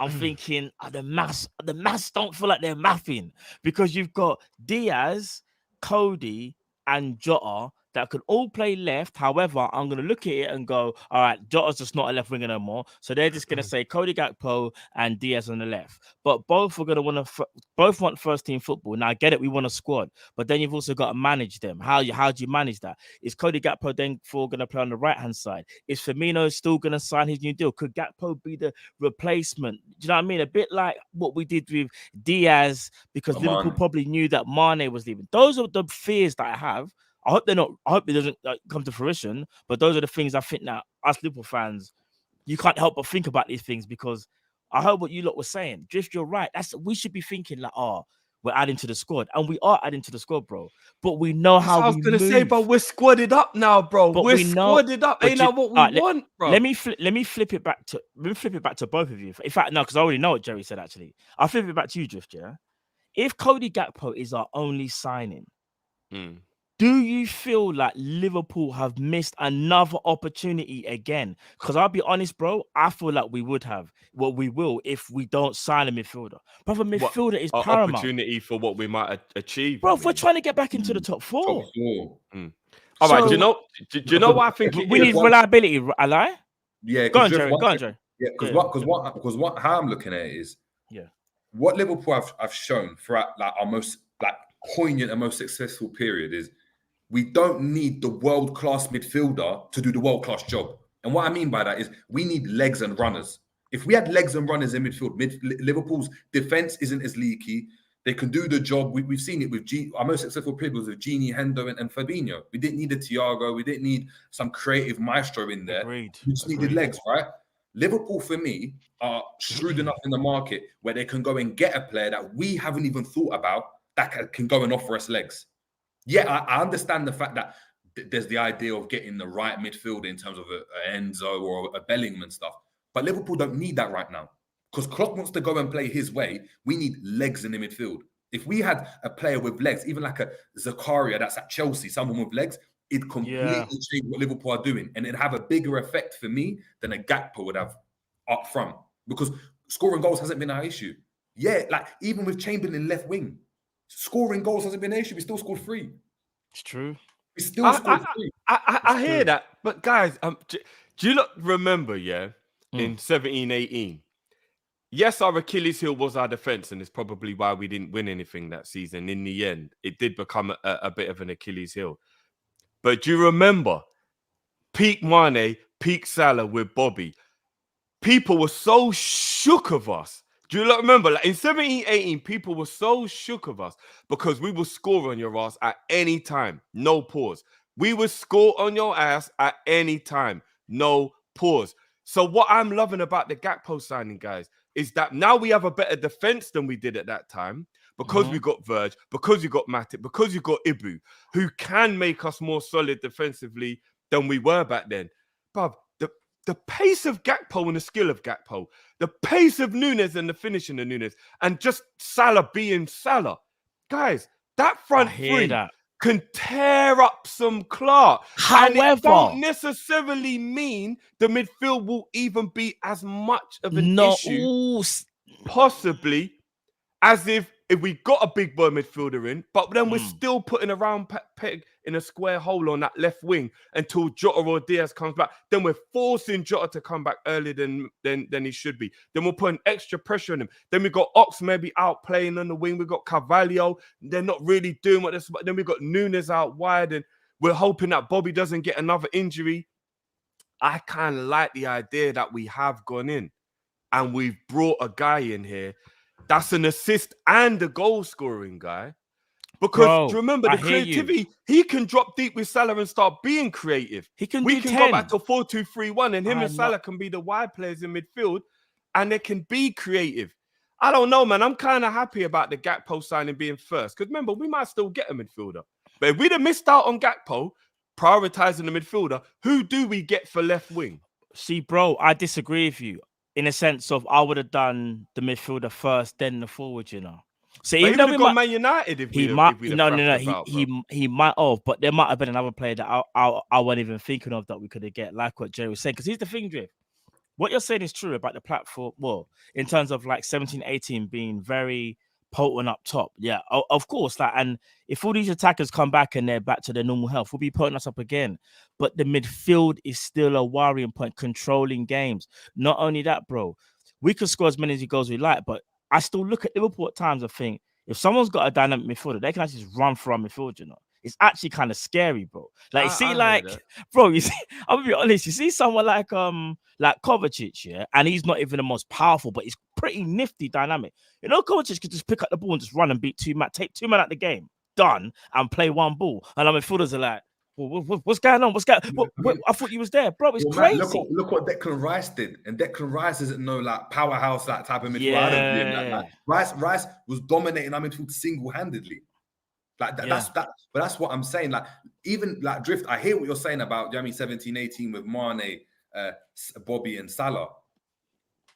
I'm thinking the maths don't feel like they're mathing, because you've got Diaz, Cody, and Jota that could all play left. However, I'm going to look at it and go, all right, Jota's just not a left winger no more. So they're just going to say Cody Gakpo and Diaz on the left. But both are going to want first team football. Now, I get it, we want a squad, but then you've also got to manage them. How do you manage that? Is Cody Gakpo then going to play on the right-hand side? Is Firmino still going to sign his new deal? Could Gakpo be the replacement? Do you know what I mean? A bit like what we did with Diaz, because Liverpool probably knew that Mane was leaving. Those are the fears that I have. I hope it doesn't come to fruition, but those are the things I think that us Liverpool fans, you can't help but think about these things, because I heard what you lot were saying. Drift, you're right. We should be thinking like, we're adding to the squad, and we are adding to the squad, bro. But we know how I was going to say, but we're squadded up now, bro. But we're squadded up. Ain't that what we want, bro? Let me flip it back to both of you. In fact, no, because I already know what Jerry said. Actually, I'll flip it back to you, Drift. Yeah, if Cody Gakpo is our only signing. Do you feel like Liverpool have missed another opportunity again? Because I'll be honest, bro, I feel like we would have. Well, we will if we don't sign a midfielder. But a midfielder is paramount. Opportunity for what we might achieve. Bro, if we're trying to get back into the top four. All right, do you know what I think? We need reliability, ally? Yeah, go on, Jerry. Yeah, because how I'm looking at it is, what Liverpool have shown throughout like our most like poignant and most successful period is we don't need the world-class midfielder to do the world-class job. And what I mean by that is we need legs and runners. If we had legs and runners in midfield, Liverpool's defense isn't as leaky. They can do the job. We've seen it with our most successful period was with Gini, Hendo, and Fabinho. We didn't need a Thiago. We didn't need some creative maestro in there. Agreed. We just needed legs, right? Liverpool, for me, are shrewd enough in the market where they can go and get a player that we haven't even thought about that can go and offer us legs. Yeah, I understand the fact that there's the idea of getting the right midfielder in terms of a Enzo or a Bellingham and stuff. But Liverpool don't need that right now. Because Klopp wants to go and play his way. We need legs in the midfield. If we had a player with legs, even like a Zakaria that's at Chelsea, someone with legs, it'd completely change what Liverpool are doing. And it'd have a bigger effect for me than a Gakpo would have up front. Because scoring goals hasn't been our issue. Yeah, like even with Chamberlain left wing, scoring goals hasn't been an issue. We still scored 3. It's true. We still scored 3. I hear that. But guys, do you not remember, in 17-18, yes, our Achilles heel was our defense, and it's probably why we didn't win anything that season. In the end, it did become a bit of an Achilles heel. But do you remember peak Mane, peak Salah with Bobby? People were so shook of us. Do you remember? Like in 17-18, people were so shook of us because we would score on your ass at any time. No pause. We would score on your ass at any time. No pause. So what I'm loving about the Gakpo signing, guys, is that now we have a better defense than we did at that time because we got Verge, because you got Matip, because you got Ibu, who can make us more solid defensively than we were back then. Bruv, the pace of Gakpo and the skill of Gakpo, the pace of Nunes and the finishing of Nunes, and just Salah being Salah. Guys, that front three can tear up some Clark. However, and it don't necessarily mean the midfield will even be as much of an issue, possibly, as if we got a big boy midfielder in, but then we're still putting a round peg in a square hole on that left wing until Jota or Diaz comes back. Then we're forcing Jota to come back earlier than he should be. Then we'll put an extra pressure on him. Then we got Ox maybe out playing on the wing. We got Carvalho. They're not really doing what they're supposed to. Then we got Nunes out wide, and we're hoping that Bobby doesn't get another injury. I kind of like the idea that we have gone in and we've brought a guy in here that's an assist and a goal scoring guy. Because do you remember the creativity? He can drop deep with Salah and start being creative. We can go back to 4-2-3-1 and him and Salah can be the wide players in midfield and they can be creative. I don't know, man. I'm kind of happy about the Gakpo signing being first. Because remember, we might still get a midfielder. But if we'd have missed out on Gakpo, prioritizing the midfielder, who do we get for left wing? See, bro, I disagree with you. In a sense of, I would have done the midfielder first, then the forward, you know. So even though we got Man United, if he might have, but there might have been another player that I wasn't even thinking of that we could have get, like what Jerry was saying. Because here's the thing, Drift. What you're saying is true about the platform. Well, in terms of like 17-18 being very potent up top, yeah, of course. Like, and if all these attackers come back and they're back to their normal health, we'll be putting us up again. But the midfield is still a worrying point, controlling games. Not only that, bro, we could score as many goals we like, but I still look at Liverpool at times and think if someone's got a dynamic midfielder, they can actually just run through our midfield, you know. It's actually kind of scary, bro. Like, bro, you see, I'm gonna be honest, you see someone like Kovacic, yeah, and he's not even the most powerful, but he's pretty nifty, dynamic. You know, Kovacic could just pick up the ball and just run and beat two men, take 2 men out the game, done, and play one ball. And our midfielders are like, what's going on? What's going on? I thought you was there, bro. It's crazy. Man, look what Declan Rice did. And Declan Rice isn't no like powerhouse, that type of midfielder. Rice was dominating our midfield single-handedly. Like that, but that's what I'm saying. Like, even like Drift, I hear what you're saying about 17-18 with Mane, Bobby, and Salah.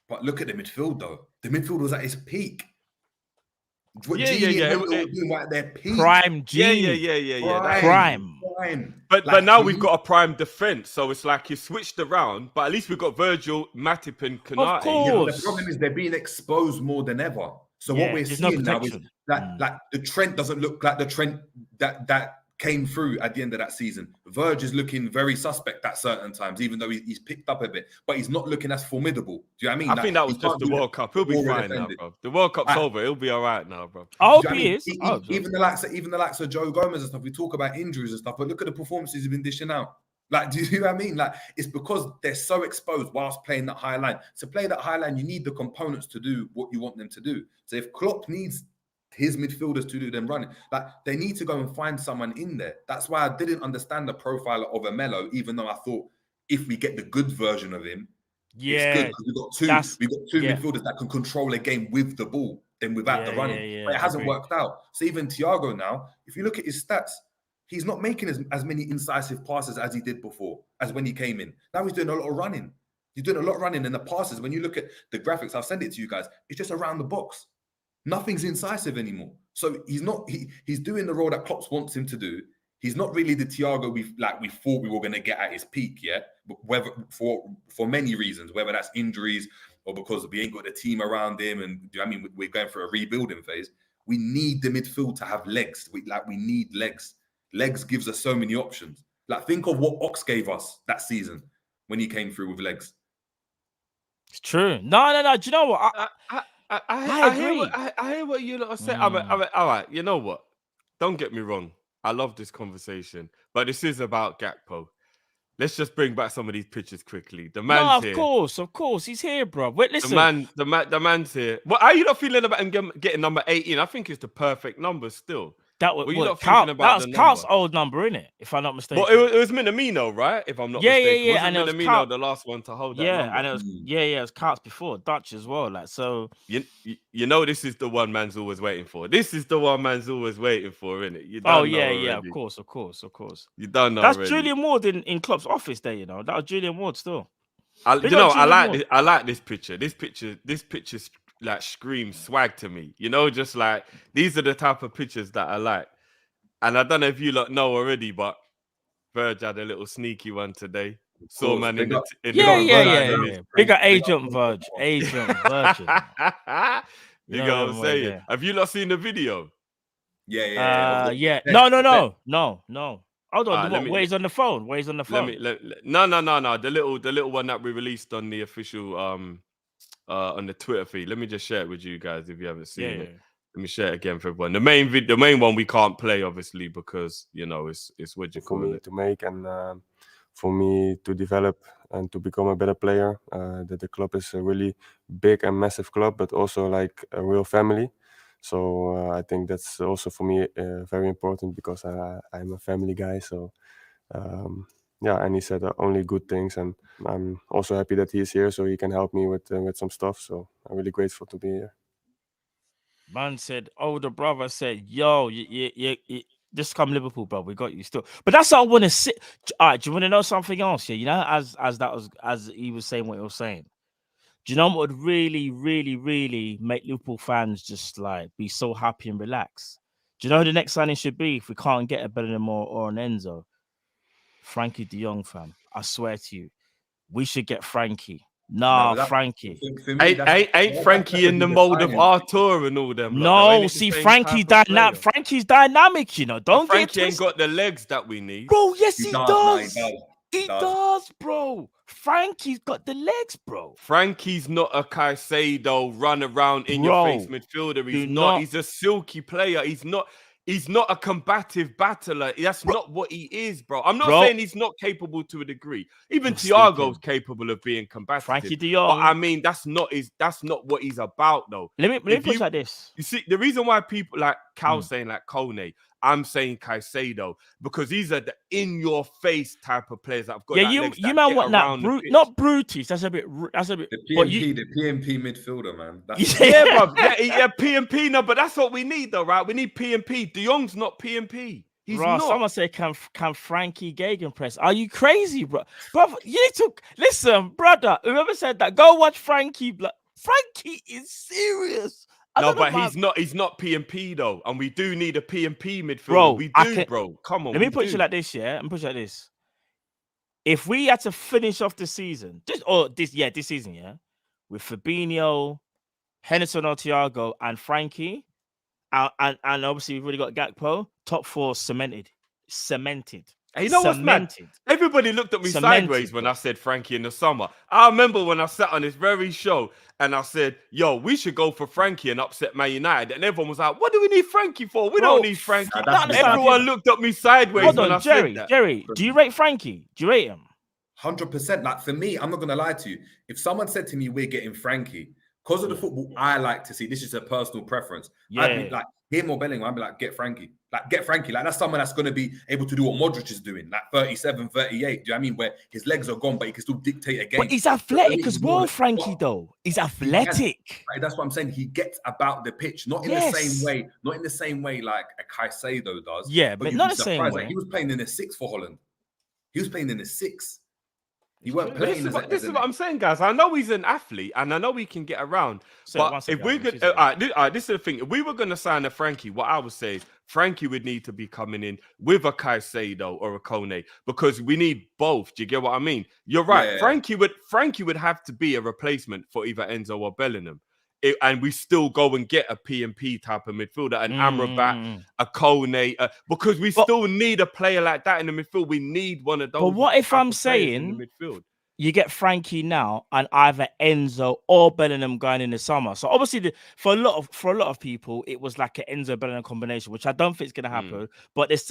But look at the midfield though. The midfield was at its peak. At their peak. Prime G. Prime. But now we've got a prime defense, so it's like you switched around. But at least we've got Virgil, Matip, and Konate. Of course. The problem is they're being exposed more than ever. So what we're seeing now is that like the Trent doesn't look like the Trent that came through at the end of that season. Verge is looking very suspect at certain times, even though he's picked up a bit, but he's not looking as formidable. Do you know what I mean? I think that was just the World Cup. He'll be fine now, bro. The World Cup's over. He'll be all right now, bro. I hope he is. Even the likes of Joe Gomez and stuff. We talk about injuries and stuff, but look at the performances he's been dishing out. Like, do you know what I mean? Like, it's because they're so exposed whilst playing that high line. To play that high line, you need the components to do what you want them to do. So if Klopp needs his midfielders to do them running, like, they need to go and find someone in there. That's why I didn't understand the profile of Amelo, even though I thought if we get the good version of him, it's good because we've got two midfielders that can control a game with the ball than without the running. But it hasn't worked out. So even Thiago now, if you look at his stats, he's not making as many incisive passes as he did before, as when he came in. Now he's doing a lot of running. He's doing a lot of running, and the passes, when you look at the graphics, I'll send it to you guys, it's just around the box. Nothing's incisive anymore. So he's doing the role that Klopp wants him to do. He's not really the Thiago we thought we were going to get at his peak yet, but whether for many reasons, whether that's injuries or because we ain't got the team around him, and I mean we're going through a rebuilding phase. We need the midfield to have legs. We need legs. Legs gives us so many options. Like, think of what Ox gave us that season when he came through with legs. It's true. No. Do you know what? I hear what you lot are saying. All right. You know what? Don't get me wrong. I love this conversation, but this is about Gakpo. Let's just bring back some of these pictures quickly. The man's here. Of course, he's here, bro. Wait, listen. The man's here. What are you not feeling about him getting number 18? I think it's the perfect number still. That was Carl's old number, innit? If I'm not mistaken. Well, it was Minamino, right? If I'm not mistaken. Yeah. And it was Minamino, the last one to hold that number. And it was it was Carl's before Dutch as well. Like, so you know, this is the one man's always waiting for. This is the one man's always waiting for, innit? You know already. Of course. You don't know. That's already. Julian Ward in Klopp's office there. You know, that was Julian Ward still. I like this picture. This picture like screams swag to me. You know, just like these are the type of pictures that I like. And I don't know if you lot know already, but Verge had a little sneaky one today. Saw man in the bigger agent Verge. Agent Virgin. You know what I'm saying? Have you not seen the video? Yeah. No. Hold on. Where he's on the phone? No. The little one that we released on the official on the Twitter feed. Let me just share it with you guys if you haven't seen it. Let me share it again for everyone. The main one we can't play, obviously, because you know it's what you call it to make and for me to develop and to become a better player. That the club is a really big and massive club, but also like a real family. So I think that's also for me very important because I'm a family guy. So and he said only good things, and I'm also happy that he's here so he can help me with some stuff. So I'm really grateful to be here. Man said, older brother said, yo, you just come Liverpool, bro. We got you still. But that's what I want to see. All right, do you want to know something else? Yeah, you know, as he was saying what he was saying. Do you know what would really, really, really make Liverpool fans just like be so happy and relaxed? Do you know who the next signing should be if we can't get a Bellingham or an Enzo? Frankie de Jong, fam. I swear to you, we should get Frankie. Frankie. Ain't Frankie in the mold of Artur and all them? No, see, Frankie's dynamic, you know. Frankie ain't got the legs that we need. Bro, yes, he does. He does, bro. Frankie's got the legs, bro. Frankie's not a Caicedo run around in your face midfielder. He's not. He's a silky player. He's not a combative battler. That's not what he is, bro. I'm not saying he's not capable to a degree. Even Thiago's capable of being combative. Frankie de Jong. But I mean, that's not what he's about, though. Let me put it like this. You see, the reason why people like Cal saying like Kone, I'm saying Caicedo, because these are the in-your-face type of players that have got. Yeah, you man want that not brutish. That's a bit. The PMP midfielder, man. Bro. Yeah, PMP. No, but that's what we need, though, right? We need PMP. De Jong's not PMP. He's not. Someone said, "Can Frankie gegenpress?" Are you crazy, bro? Brother, you need to listen, brother. Whoever said that, go watch Frankie. Frankie is serious. No, but he's not PMP though, and we do need a PMP midfielder. Bro, we do, bro. Come on. Let me put you like this, yeah. Let me put you like this. If we had to finish off the season, this season, yeah, with Fabinho, Henderson, Thiago, and Frankie, and obviously we've already got Gakpo, top four cemented. cemented. And you know what's mad? Cemented. Everybody looked at me sideways when I said Frankie in the summer. I remember when I sat on this very show and I said, yo, we should go for Frankie and upset Man United. And everyone was like, what do we need Frankie for? We don't need Frankie. Everyone looked at me sideways when I said that. Jerry, do you rate Frankie? Do you rate him? 100%. Like, for me, I'm not going to lie to you. If someone said to me, we're getting Frankie, because of the football I like to see, this is a personal preference. I'd be like, him or Bellingham, I'd be like, get Frankie. Like, get Frankie. Like, that's someone that's going to be able to do what Modric is doing, like 37, 38. Do you know what I mean? Where his legs are gone, but he can still dictate a game. But he's athletic as well, Frankie, though. He's athletic. Right, that's what I'm saying. He gets about the pitch, not in the same way, like a Caicedo does. Yeah, but not the same way. Like, he was playing in the 6 for Holland. He was playing in the 6. He weren't playing. This is what I'm saying, guys. I know he's an athlete, and I know he can get around. But if we could, this is the thing. If we were going to sign a Frankie, what I would say is Frankie would need to be coming in with a Caicedo or a Kone, because we need both. Do you get what I mean? You're right. Yeah. Frankie would have to be a replacement for either Enzo or Bellingham. And we still go and get a P&P type of midfielder, an Amrabat, a Kone, because we still need a player like that in the midfield. We need one of those. But what if I'm saying you get Frankie now and either Enzo or Bellingham going in the summer? So obviously, for a lot of people, it was like an Enzo Bellingham combination, which I don't think is going to happen. But there's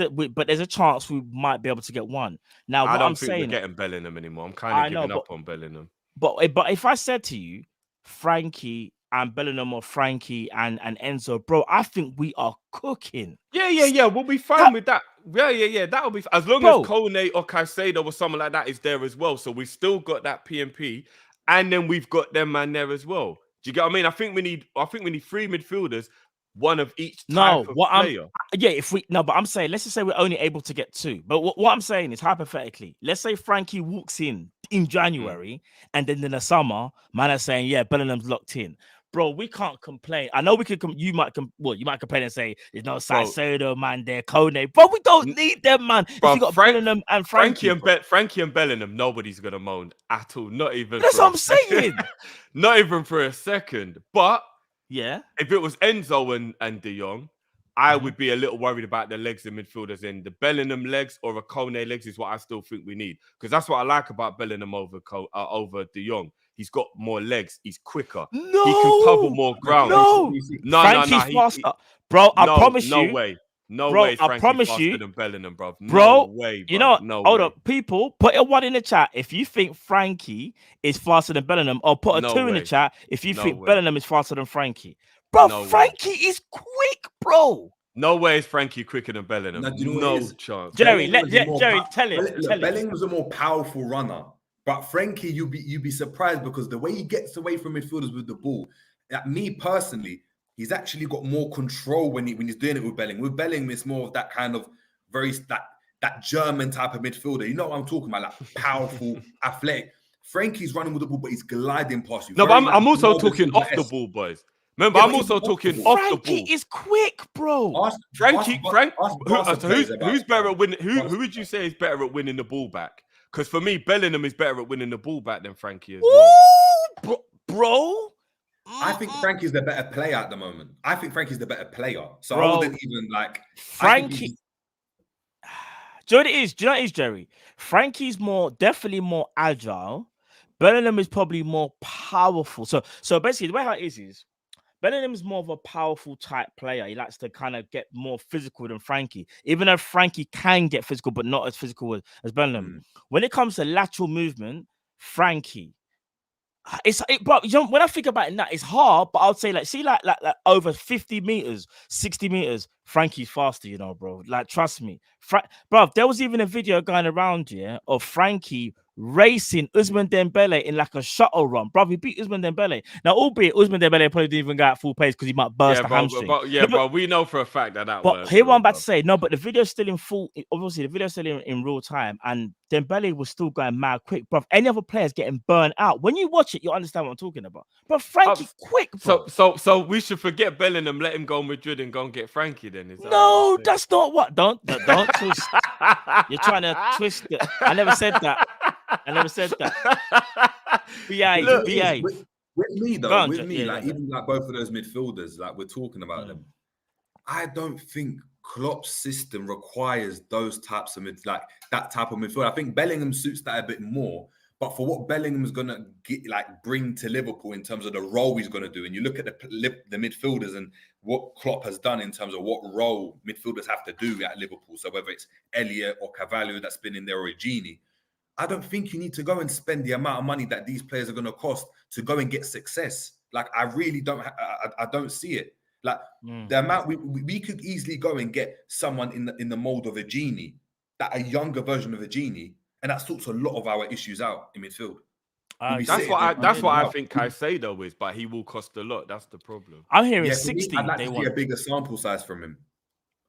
a chance we might be able to get one. Now, what I'm saying, we're getting Bellingham anymore. I'm kind of giving up on Bellingham. But if I said to you, Frankie and Bellingham or Frankie and Enzo, bro, I think we are cooking. Yeah. We'll be fine with that. Yeah. That'll be as long as Kone or Caicedo or someone like that is there as well. So we still got that P&P, and then we've got them man there as well. Do you get what I mean? I think we need 3 midfielders, one of each type of player. But I'm saying, let's just say we're only able to get 2. But what I'm saying is, hypothetically, let's say Frankie walks in January, and then in the summer, man are saying, yeah, Bellingham's locked in. Bro, we can't complain. I know we could. You might complain and say there's no Caicedo man there, Kone. Bro, we don't need them, man. Bro, if you got Bellingham and Frankie and Bellingham, nobody's gonna moan at all. Not even. That's what I'm saying. Not even for a second. But yeah, if it was Enzo and De Jong, I would be a little worried about the legs of midfielders. In the Bellingham legs or a Kone legs is what I still think we need, because that's what I like about Bellingham over De Jong. He's got more legs. He's quicker. No, he can cover more ground. No, Frankie's faster, bro. I promise you. No way. No way. I promise you. Than Bellingham, bro. No way. Bro. You know, hold way. up, people. Put a 1 in the chat if you think Frankie is faster than Bellingham, or put a 2 in the chat if you think Bellingham is faster than Frankie. Bro, Frankie is quick, bro. No way is Frankie quicker than Bellingham. No chance. Jerry, tell him. Bellingham was a more powerful runner. But Frankie, you'd be surprised, because the way he gets away from midfielders with the ball, me personally, he's actually got more control when he's doing it with Bellingham. With Bellingham, it's more of that kind of that German type of midfielder. You know what I'm talking about? Like powerful, athletic. Frankie's running with the ball, but he's gliding past you. No, but I'm also talking off the ball, boys. Remember, I'm also talking off the ball. Frankie is quick, bro. Who's better at winning? Who would you say is better at winning the ball back? Because for me, Bellingham is better at winning the ball back than Frankie as well. Ooh, bro. I think Frankie's the better player at the moment. I think Frankie's the better player. So I wouldn't even like Frankie. Do you know what it is? Do you know what it is, Jerry? Frankie's definitely more agile. Bellingham is probably more powerful. So basically, the way how it is Bellingham is more of a powerful type player. He likes to kind of get more physical than Frankie, even though Frankie can get physical, but not as physical as Bellingham. When it comes to lateral movement, Frankie, bro, you know, when I think about it now, it's hard, but I would say like over 50 meters, 60 meters, Frankie's faster, you know, bro. Like, trust me. Bro, there was even a video going around here of Frankie racing Ousmane Dembele in like a shuttle run. Bro, he beat Ousmane Dembele. Now, albeit Ousmane Dembele probably didn't even go at full pace because he might burst the hamstring. But we know for a fact that but works. Here what I'm about to say, no, but the video's still in full, obviously the video's still in real time, and Dembele was still going mad quick. Bro, any other players getting burned out. When you watch it, you understand what I'm talking about. But Frankie's quick, bro. So we should forget Bellingham, let him go Madrid and go and get Frankie then. Is that no, that's not what. Don't twist. You're trying to twist it. I never said that. BA. With me though, even like both of those midfielders, like we're talking about them, I don't think Klopp's system requires those types of like that type of midfield. I think Bellingham suits that a bit more. But for what Bellingham's gonna bring to Liverpool in terms of the role he's gonna do, and you look at the midfielders and what Klopp has done in terms of what role midfielders have to do at Liverpool. So whether it's Elliott or Carvalho that's been in there, or Gini, I don't think you need to go and spend the amount of money that these players are going to cost to go and get success. Like, I really don't. I don't see it. Like the amount we could easily go and get someone in the mold of a Gini, a younger version of a Gini, and that sorts a lot of our issues out in midfield. That's what I think Caicedo is, but he will cost a lot. That's the problem. I'm hearing 60. I'd like to see a bigger sample size from him.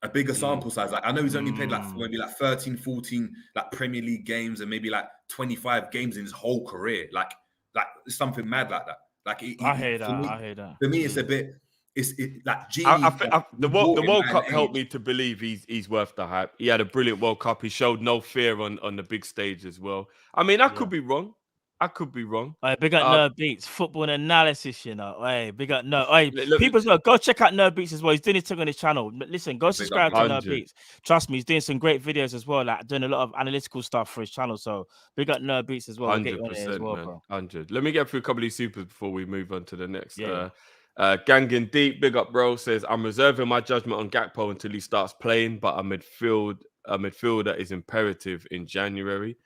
A bigger sample size. Like, I know he's only played maybe 13, 14 Premier League games and maybe 25 games in his whole career. Like something mad like that. I hear that. For me, it's a bit. It's like the World Cup helped me to believe he's worth the hype. He had a brilliant World Cup. He showed no fear on the big stage as well. I mean, I could be wrong. Big up Nerd Beats, football and analysis, you know. Hey, big up Nerd. Hey, people as well, go check out Nerd Beats as well. He's doing his thing on his channel. Listen, go subscribe to Nerd Beats. Trust me, he's doing some great videos as well, like doing a lot of analytical stuff for his channel. So big up Nerd Beats as well. 100%, as well, man. Bro. 100. Let me get through a couple of these supers before we move on to the next. Yeah. Gangin Deep, big up, bro. Says, I'm reserving my judgment on Gakpo until he starts playing, but a midfielder is imperative in January.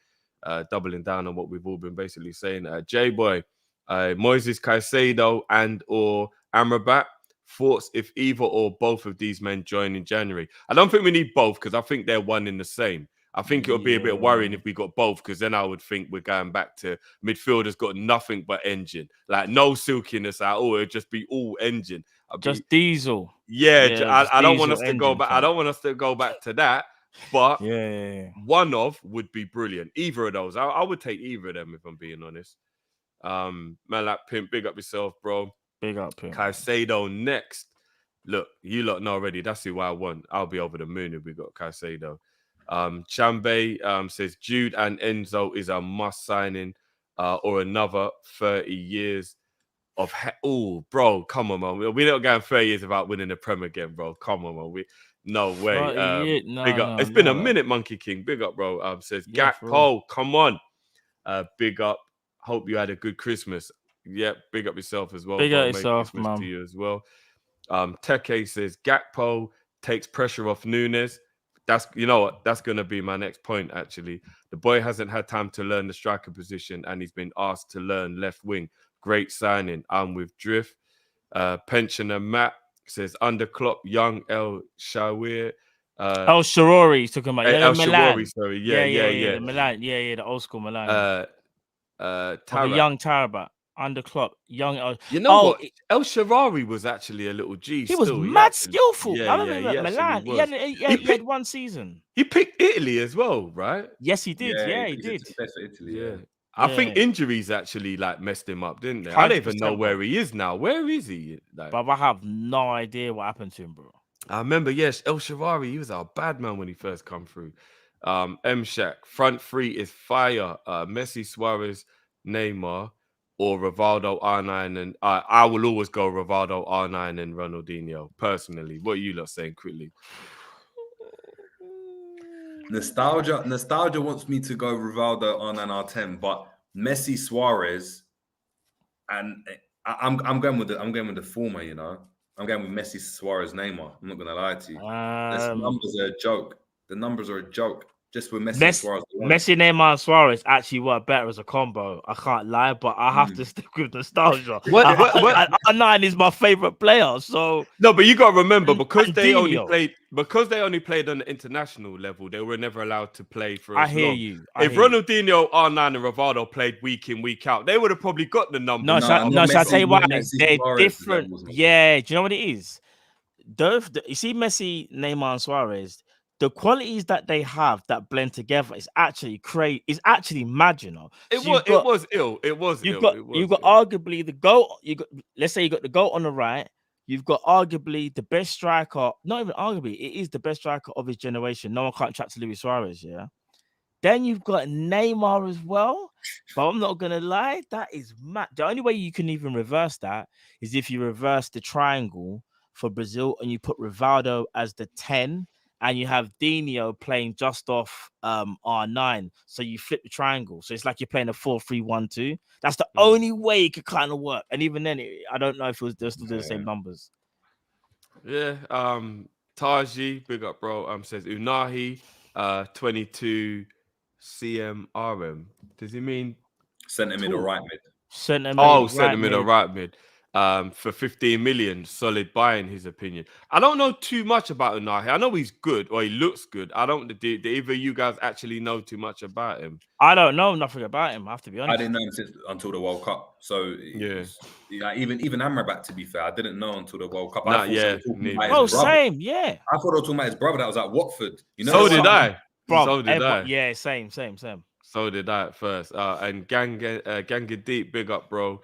Doubling down on what we've all been basically saying. J-Boy, Moises Caicedo and or Amrabat. Thoughts if either or both of these men join in January? I don't think we need both because I think they're one in the same. I think it would be a bit worrying if we got both, because then I would think we're going back to midfielders got nothing but engine. Like, no silkiness at all. It would just be all engine. Just diesel. Yeah, I don't want us to go back. I don't want us to go back to that. But one of would be brilliant. Either of those. I would take either of them if I'm being honest. Man, like Pimp, big up yourself, bro. Big up, Pimp. Caicedo next. Look, you lot know already. That's who I want. I'll be over the moon if we got Caicedo. Chambe says Jude and Enzo is a must signing, or another 30 years of bro, come on, man. We're not going 30 years without winning the Prem again, bro. Come on, man. No way. Big up. It's been a minute, Monkey King. Big up, bro. Says Gakpo, come on. Big up. Hope you had a good Christmas. Yep. Big up yourself as well. Big up yourself, man. To you as well. Teke says Gakpo takes pressure off Nunes. You know what? That's gonna be my next point. Actually, the boy hasn't had time to learn the striker position, and he's been asked to learn left wing. Great signing. I'm with Drift. Pensioner Matt says under Klopp, young El Shawir. El Shaarawy, he's talking about El Milan. Shaarawy, sorry. Yeah. The Milan, the old school Milan. The young Tarabat. Under Klopp, young El. You know what? El Shaarawy was actually a little G. He was mad skillful. Yeah, I remember Milan. He had one season. He picked Italy as well, right? Yes, he did. Yeah, he did. Italy, I think injuries actually messed him up, didn't they? I don't even know where he is now. Where is he? But I have no idea what happened to him, bro. I remember, yes, El Shaarawy, he was a bad man when he first come through. M-Shack, front three is fire. Messi, Suarez, Neymar, or Rivaldo, R9, and I will always go Rivaldo, R9, and Ronaldinho, personally. What are you lot saying quickly? Nostalgia wants me to go Rivaldo, R9, R10, but Messi, Suarez, and I'm going with the former. You know, I'm going with Messi, Suarez, Neymar. I'm not gonna lie to you. The numbers are a joke. The numbers are a joke. Just with Messi, and Suarez. Messi, Neymar, and Suarez actually work better as a combo. I can't lie, but I have to stick with nostalgia. R9 is my favorite player. So no, but you got to remember, because they only played on the international level, they were never allowed to play for. I hear you. If Ronaldinho, R9, and Rivaldo played week in, week out, they would have probably got the number. No, shall I tell you why? They're different. Yeah, do you know what it is? You see, Messi, Neymar, and Suarez. The qualities that they have that blend together is actually crazy. It's actually mad, you know. It was ill. You've got arguably the GOAT. Let's say you got the GOAT on the right. You've got arguably the best striker. Not even arguably, it is the best striker of his generation. No one can't track to Luis Suarez. Yeah. Then you've got Neymar as well. But I'm not gonna lie, that is mad. The only way you can even reverse that is if you reverse the triangle for Brazil and you put Rivaldo as the 10. and you have Dino playing just off R9. So you flip the triangle. So it's like you're playing a 4-3-1-2. That's the only way it could kind of work. And even then, I don't know if they'll still do the same numbers. Yeah. Taji, big up, bro. Says Unahi, 22 CMRM. Does he mean Centre mid or right mid? Centre mid or right mid. For 15 million, solid buy in his opinion. I don't know too much about Unahi. I know he's good, or he looks good. I don't. Do either of you guys actually know too much about him? I don't know nothing about him. I have to be honest. I didn't know him until the World Cup. So yeah, even Amrabat, to be fair, I didn't know until the World Cup. Same. Yeah, I thought they were talking about his brother that was at Watford. You know, so did I. Bro, so did I. Yeah, same. So did I at first. And Ganga Deep, big up, bro.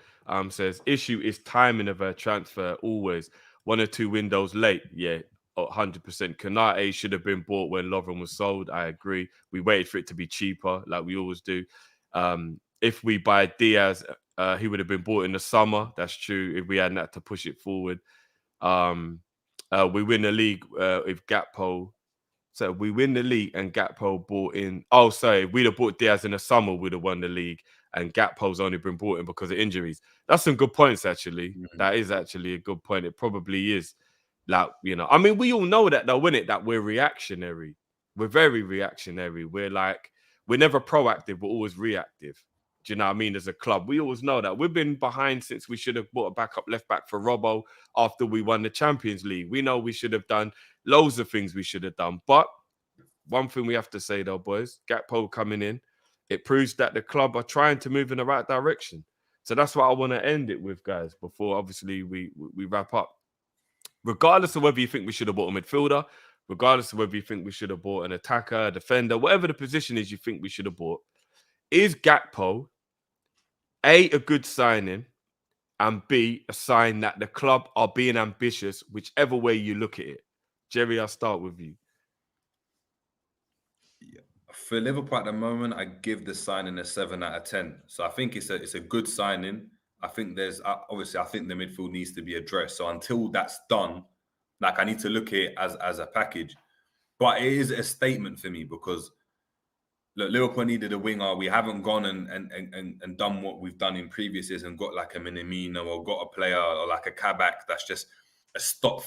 Says issue is timing of a transfer. Always 1 or 2 windows late. Yeah, 100%. Konate should have been bought when Lovren was sold. I agree. We waited for it to be cheaper, like we always do. If we buy Diaz, he would have been bought in the summer. That's true. If we hadn't had to push it forward, we win the league if Gakpo. So we win the league and Gakpo bought in. Oh, sorry, if we'd have bought Diaz in the summer, we'd have won the league. And Gakpo's only been brought in because of injuries. That's some good points, actually. That is actually a good point. It probably is. Like, you know, I mean, we all know that though, innit? That we're reactionary. We're very reactionary. We're never proactive. We're always reactive. Do you know what I mean? As a club, we always know that. We've been behind since we should have bought a backup left back for Robbo after we won the Champions League. We know we should have done loads of things we should have done. But one thing we have to say though, boys, Gakpo coming in, it proves that the club are trying to move in the right direction. So that's what I want to end it with, guys, before obviously we wrap up. Regardless of whether you think we should have bought a midfielder, regardless of whether you think we should have bought an attacker, a defender, whatever the position is you think we should have bought, is Gakpo A, a good signing, and B, a sign that the club are being ambitious, whichever way you look at it? Jerry, I'll start with you. Yeah. For Liverpool at the moment, I give the signing a 7 out of 10. So I think it's a good signing. I think there's obviously I think the midfield needs to be addressed. So until that's done, like I need to look at it as a package. But it is a statement for me because look, Liverpool needed a winger. We haven't gone and done what we've done in previous years and got like a Minamino or got a player or like a Kabak that's just a stop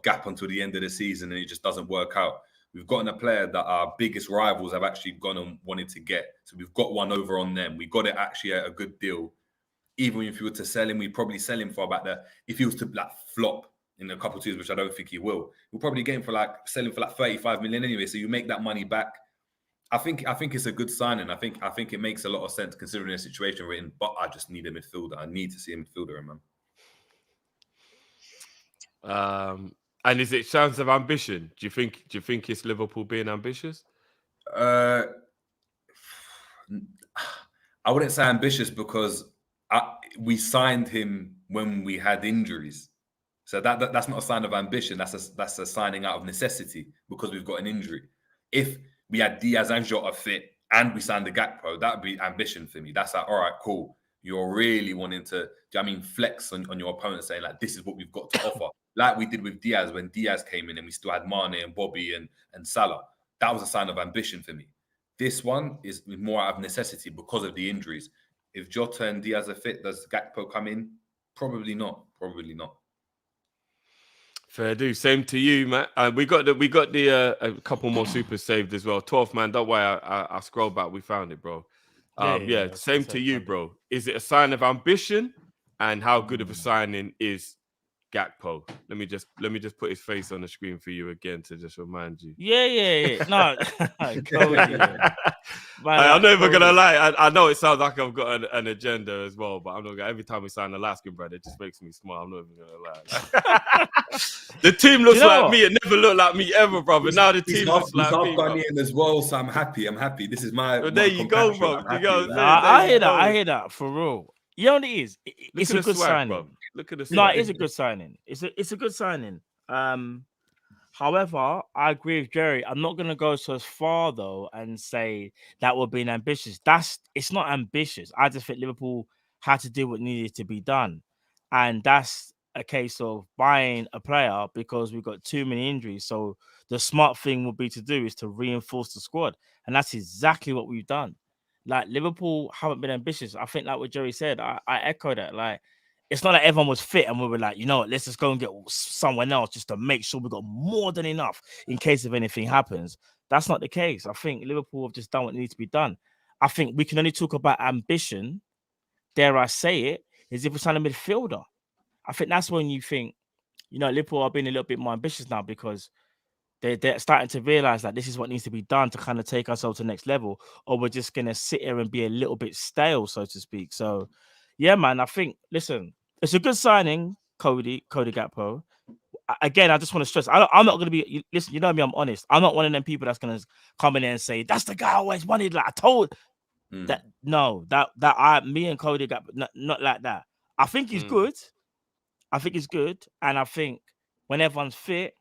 gap until the end of the season and it just doesn't work out. We've gotten a player that our biggest rivals have actually gone and wanted to get. So we've got one over on them. We got it actually at a good deal. Even if you were to sell him, we'd probably sell him for about if he was to like flop in a couple of years, which I don't think he will, we'll probably get him sell him for like 35 million anyway. So you make that money back. I think it's a good signing. I think it makes a lot of sense considering the situation we're in. But I just need a midfielder. I need to see a midfielder, man. And is it signs of ambition? Do you think it's Liverpool being ambitious? I wouldn't say ambitious because we signed him when we had injuries. So that's not a sign of ambition. That's a signing out of necessity because we've got an injury. If we had Diaz and Jota fit and we signed the Gakpo, that would be ambition for me. That's like, all right, cool. You're really wanting to, flex on your opponent saying like, this is what we've got to offer. Like we did with Diaz when Diaz came in and we still had Mane and Bobby and Salah. That was a sign of ambition for me. This one is more out of necessity because of the injuries. If Jota and Diaz are fit, does Gakpo come in? Probably not. Fair do. Same to you, Matt. We got the a couple more super saved as well. 12th man. Don't worry. I scrolled back. We found it, bro. Same to you, bro. Is it a sign of ambition? And how good of a signing is Gakpo? Let me just put his face on the screen for you again to just remind you. Yeah. No, Cody, I'm not even gonna lie. I know it sounds like I've got an agenda as well, but I'm not gonna. Every time we sign Alaskan, brother, it just makes me smile. I'm not even gonna lie. The team looks like me. It never looked like me ever, brother. Now the team looks like me. He's Ghanaian as well, so I'm happy. This is my. Well, there you go, bro. I hear that for real. You know what it is? It's a good signing. Bro. Look at the No, it is a good signing. It's a good signing. However, I agree with Jerry. I'm not gonna go so as far though and say that would be ambitious. It's not ambitious. I just think Liverpool had to do what needed to be done, and that's a case of buying a player because we've got too many injuries. So the smart thing would be to do is to reinforce the squad. And that's exactly what we've done. Like Liverpool haven't been ambitious. I think like what Jerry said, I echo that. Like it's not like everyone was fit and we were like, you know what, let's just go and get someone else just to make sure we got more than enough in case if anything happens. That's not the case. I think Liverpool have just done what needs to be done. I think we can only talk about ambition, dare I say it, is if we sign a midfielder. I think that's when you think, you know, Liverpool are being a little bit more ambitious now because they're starting to realize that this is what needs to be done to kind of take ourselves to the next level, or we're just going to sit here and be a little bit stale, so to speak. So, yeah, man, I think, listen, it's a good signing, Cody Gakpo. Again, I just want to stress, I'm not going to be, listen, you know me, I'm honest. I'm not one of them people that's going to come in there and say, that's the guy I always wanted. Like I told that, no, me and Cody Gakpo, not like that. I think he's good. I think he's good. And I think when everyone's fit,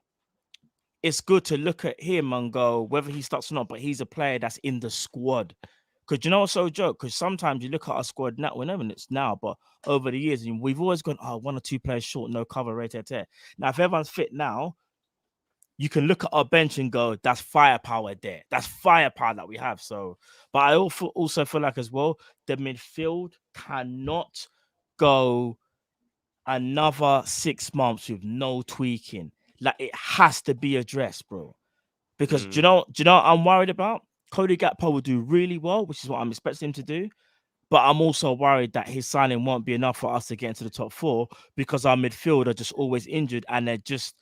it's good to look at him and go, whether he starts or not, but he's a player that's in the squad. Because you know what's so joke? Because sometimes you look at our squad now, whenever it's now, but over the years, we've always gone, oh, 1 or 2 players short, no cover, right there. Now, if everyone's fit now, you can look at our bench and go, that's firepower there. That's firepower that we have. So, but I also feel like as well, the midfield cannot go another 6 months with no tweaking. Like it has to be addressed, bro. Because do you know what I'm worried about? Cody Gakpo will do really well, which is what I'm expecting him to do. But I'm also worried that his signing won't be enough for us to get into the top 4 because our midfield are just always injured and they just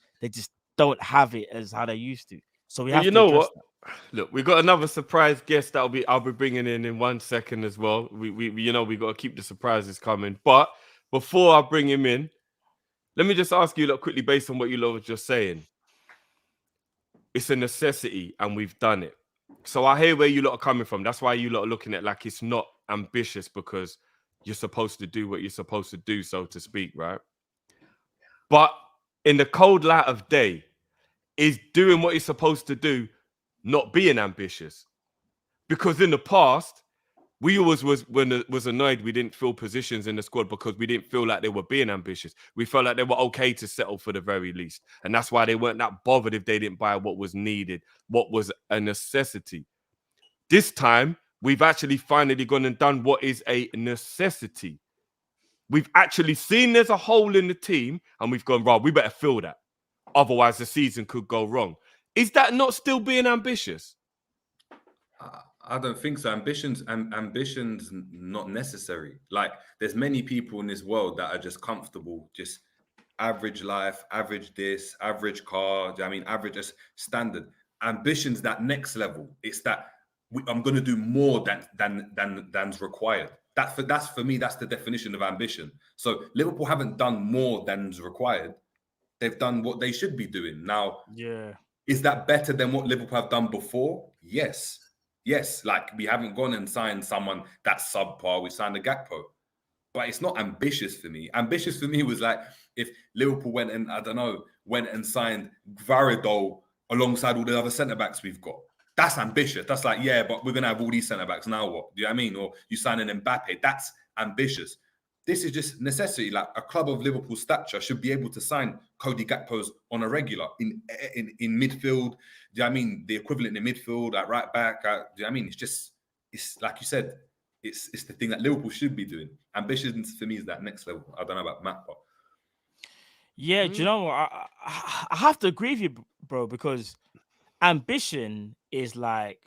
don't have it as how they used to. So we have to address that. Look, we got another surprise guest I'll be bringing in 1 second as well. We you know we got to keep the surprises coming. But before I bring him in, let me just ask you lot quickly based on what you lot were just saying. It's a necessity and we've done it. So I hear where you lot are coming from. That's why you lot are looking at like it's not ambitious because you're supposed to do what you're supposed to do, so to speak, right? But in the cold light of day, is doing what you're supposed to do not being ambitious? Because in the past, we always was annoyed we didn't fill positions in the squad because we didn't feel like they were being ambitious. We felt like they were okay to settle for the very least. And that's why they weren't that bothered if they didn't buy what was needed, what was a necessity. This time, we've actually finally gone and done what is a necessity. We've actually seen there's a hole in the team and we've gone, right, we better fill that. Otherwise, the season could go wrong. Is that not still being ambitious? I don't think so. Ambition's not necessary. Like, there's many people in this world that are just comfortable, just average life, average this, average car. I mean, average as standard. Ambition's that next level. It's that I'm going to do more than's required. That's for me. That's the definition of ambition. So Liverpool haven't done more than's required. They've done what they should be doing. Now, is that better than what Liverpool have done before? Yes. Yes, like we haven't gone and signed someone that's subpar. We signed a Gakpo. But it's not ambitious for me. Ambitious for me was like if Liverpool went and signed Gvardiol alongside all the other centre-backs we've got. That's ambitious. That's like, yeah, but we're going to have all these centre-backs. Now what? Do you know what I mean? Or you sign an Mbappe. That's ambitious. This is just necessity. Like a club of Liverpool stature should be able to sign Cody Gakpo's on a regular in midfield. Do you know what I mean? The equivalent in midfield, at right back. Do you know what I mean? It's like you said, it's the thing that Liverpool should be doing. Ambition for me is that next level. I don't know about Matt, but yeah, do you know what? I have to agree with you, bro, because ambition is like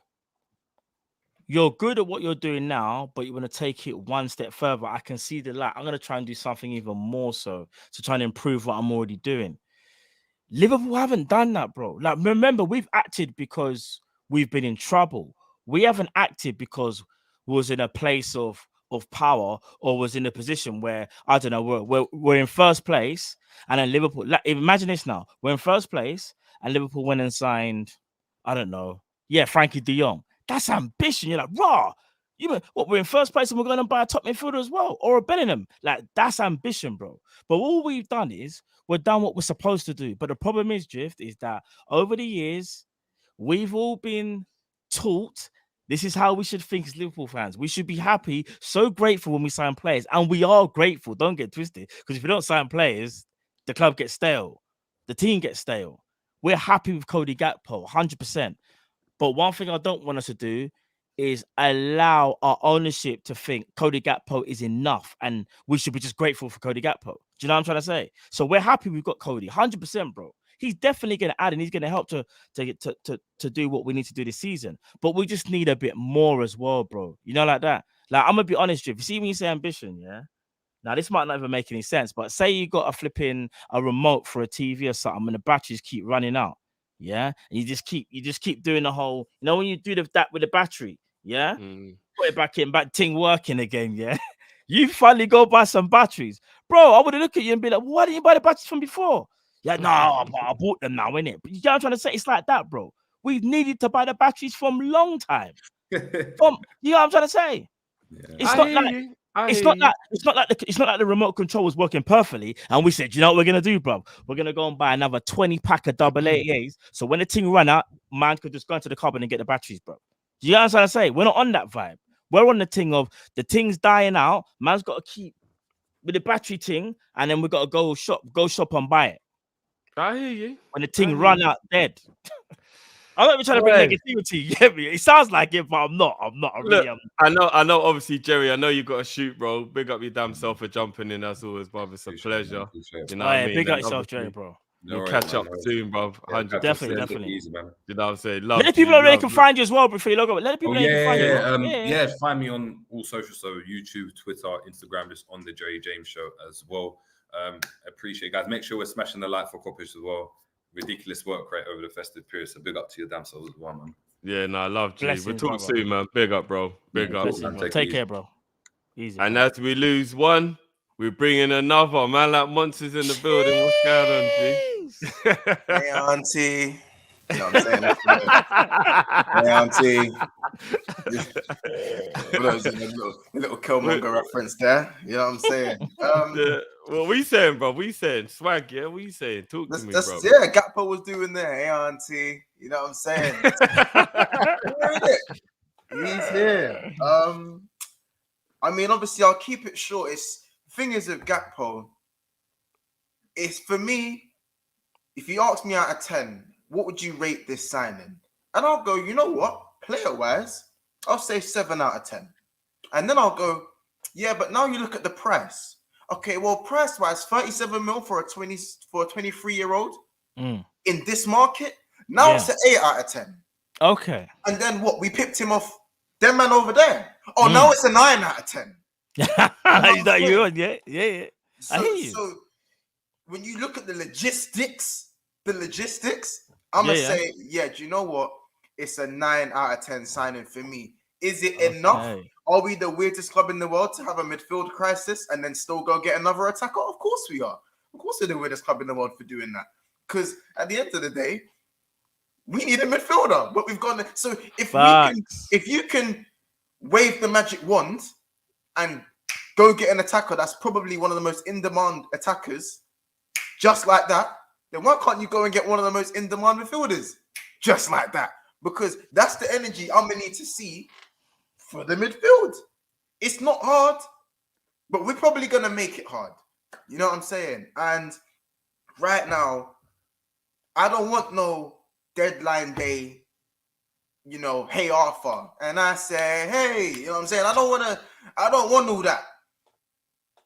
you're good at what you're doing now, but you want to take it one step further. I can see the light. I'm going to try and do something even more so to try and improve what I'm already doing. Liverpool haven't done that, bro. Like, remember, we've acted because we've been in trouble. We haven't acted because we was in a place of power or was in a position where, I don't know, we're in first place and then Liverpool, like, imagine this now. We're in first place and Liverpool went and signed, I don't know, Frankie de Jong. That's ambition. You're like, raw. We're in first place and we're going to buy a top midfielder as well, or a Bellingham. Like, that's ambition, bro. But all we've done is we've done what we're supposed to do. But the problem is, Drift, is that over the years, we've all been taught this is how we should think as Liverpool fans. We should be happy, so grateful when we sign players. And we are grateful. Don't get twisted. Because if we don't sign players, the club gets stale, the team gets stale. We're happy with Cody Gakpo, 100%. But one thing I don't want us to do is allow our ownership to think Cody Gakpo is enough and we should be just grateful for Cody Gakpo. Do you know what I'm trying to say? So we're happy we've got Cody, 100%, bro. He's definitely going to add and he's going to help to do what we need to do this season. But we just need a bit more as well, bro. You know, like that. Like, I'm going to be honest with you. See when you say ambition, yeah? Now, this might not even make any sense, but say you got a remote for a TV or something and the batteries keep running out. Yeah, and you just keep doing the whole, when you do that with the battery, yeah, put it back in, back ting working again, yeah. You finally go buy some batteries, bro. I would look at you and be like, why didn't you buy the batteries from before? Yeah, no, I bought them now, innit? But you know what I'm trying to say? It's like that, bro. We needed to buy the batteries from long time. You know what I'm trying to say? Yeah. It's not like the remote control was working perfectly, and we said, you know what we're gonna do, bro? We're gonna go and buy another 20 pack of double AAs. So when the thing run out, man could just go into the cupboard and get the batteries, bro. Do you know what I'm trying to say? We're not on that vibe. We're on the thing of the thing's dying out. Man's got to keep with the battery thing, and then we got to go shop and buy it. I hear you. When the thing run out, dead. I'm not even trying to bring negativity. You get me? It sounds like it, but I'm not. I know. Obviously, Jerry. I know you got to shoot, bro. Big up your damn self for jumping in as always, brother. It's a pleasure. You know what I mean? Big up yourself, Jerry, bro. We'll catch up soon, bro. 100%. Definitely. Easy, man. You know what I'm saying? Let the people know where they can find you as well before you log up. Let the people know where they can find you. Yeah, find me on all social, so YouTube, Twitter, Instagram, just on the Jerry James Show as well. Appreciate it, guys. Make sure we're smashing the like for Kopish as well. Ridiculous work rate over the festive period. So big up to your damn selves as well, man. Yeah, no, I love G. We'll talk soon, man. Big up, bro. Big up. Take care, bro. Easy. And as we lose one, we're bringing another. Man, like Monsters in the building. What's going on, G? Hey, auntie. You know what I'm saying? Hey, auntie. a little Killmonger reference there. You know what I'm saying? What we saying, bro? We saying swag, yeah? What you saying? Talk to me, bro. Yeah, Gakpo was doing there. Hey, auntie. You know what I'm saying? He's here. I mean, obviously, I'll keep it short. The thing is with Gakpo, it's for me, if you ask me out of 10, what would you rate this signing? And I'll go, you know what? Player-wise, I'll say 7 out of 10. And then I'll go, yeah, but now you look at the price. Okay, well, price-wise, 37 mil for a 23-year-old in this market. Now it's an 8 out of 10. Okay. And then what? We picked him off them man over there. Oh, now it's a 9 out of 10. Is that you? Yeah. I hear you. So when you look at the logistics, I'm going to say, do you know what? It's a 9 out of 10 signing for me. Is it enough? Are we the weirdest club in the world to have a midfield crisis and then still go get another attacker? Of course we are. Of course we're the weirdest club in the world for doing that. Because at the end of the day, we need a midfielder. But we've gone. So if you can wave the magic wand and go get an attacker that's probably one of the most in-demand attackers, just like that, then why can't you go and get one of the most in-demand midfielders? Just like that. Because that's the energy I'm going to need to see for the midfield. It's not hard, but we're probably going to make it hard. You know what I'm saying? And right now, I don't want no deadline day, hey, Arthur. And I say, hey, you know what I'm saying? I don't want all that.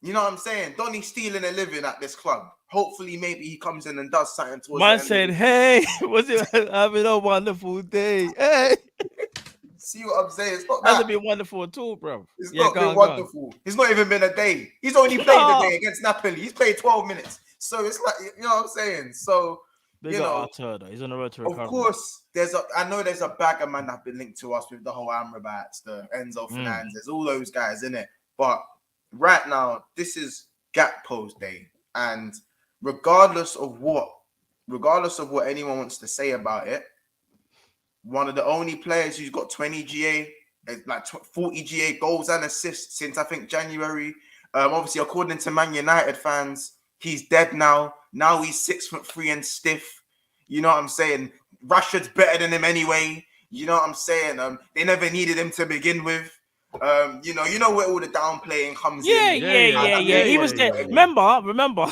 You know what I'm saying? Donny stealing a living at this club. Hopefully, maybe he comes in and does something towards Man said, hey, was it having a wonderful day? Hey. See what I'm saying? It's not that. Hasn't been wonderful at all, bro. It's not been wonderful. It's not even been a day. He's only played a day against Napoli. He's played 12 minutes. So it's like, you know what I'm saying? So, he's on the road to recovery. Of course, I know there's a bag of man that have been linked to us with the whole Amrabat, the Enzo Fernandez, all those guys, innit? But right now, this is Gakpo's day. And regardless of what anyone wants to say about it, one of the only players who's got 20 GA, like 40 GA goals and assists since I think January. Obviously, according to Man United fans, he's dead now. Now he's 6'3" and stiff. You know what I'm saying? Rashford's better than him anyway. You know what I'm saying? They never needed him to begin with. You know where all the downplaying comes Yeah, in. yeah. He was there. yeah. Remember,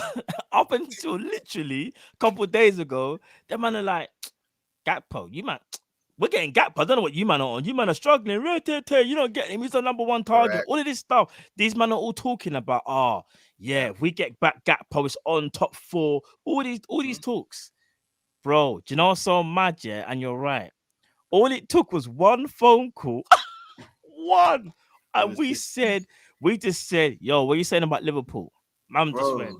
up until literally a couple of days ago, them man are like, Gakpo, you man, we're getting Gakpo. I don't know what you man are on. You man are struggling. You don't get him. He's the number one target. Correct. All of this stuff. These men are all talking about. If we get back Gakpo, it's on top 4. All these talks, bro. Do you know what's so mad? Yeah, and you're right. All it took was one phone call, one, and we just said, yo, what are you saying about Liverpool? Man just went,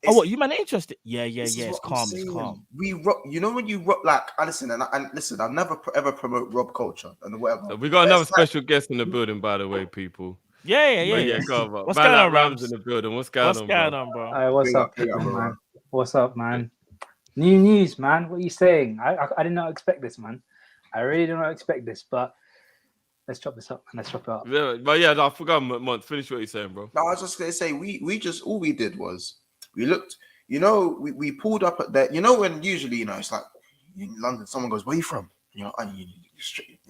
what, you man are interested? Yeah, it's calm, it's calm. You know when you rock, like, listen, and listen, I'll never ever promote Rob culture and whatever. We got another special guest in the building, by the way, people. Yeah. Go on, what's going on, Rams in the building? What's going on, bro? Hey, what's up, man? What's up, man? New news, man. What are you saying? I did not expect this, man. I really did not expect this, but let's chop this up and let's chop it up. Yeah, but yeah, I forgot, Mont. Finish what you're saying, bro. No, I was just gonna say we just all we did was we looked. We pulled up at that. When usually it's like in London, someone goes, "Where you from?" And you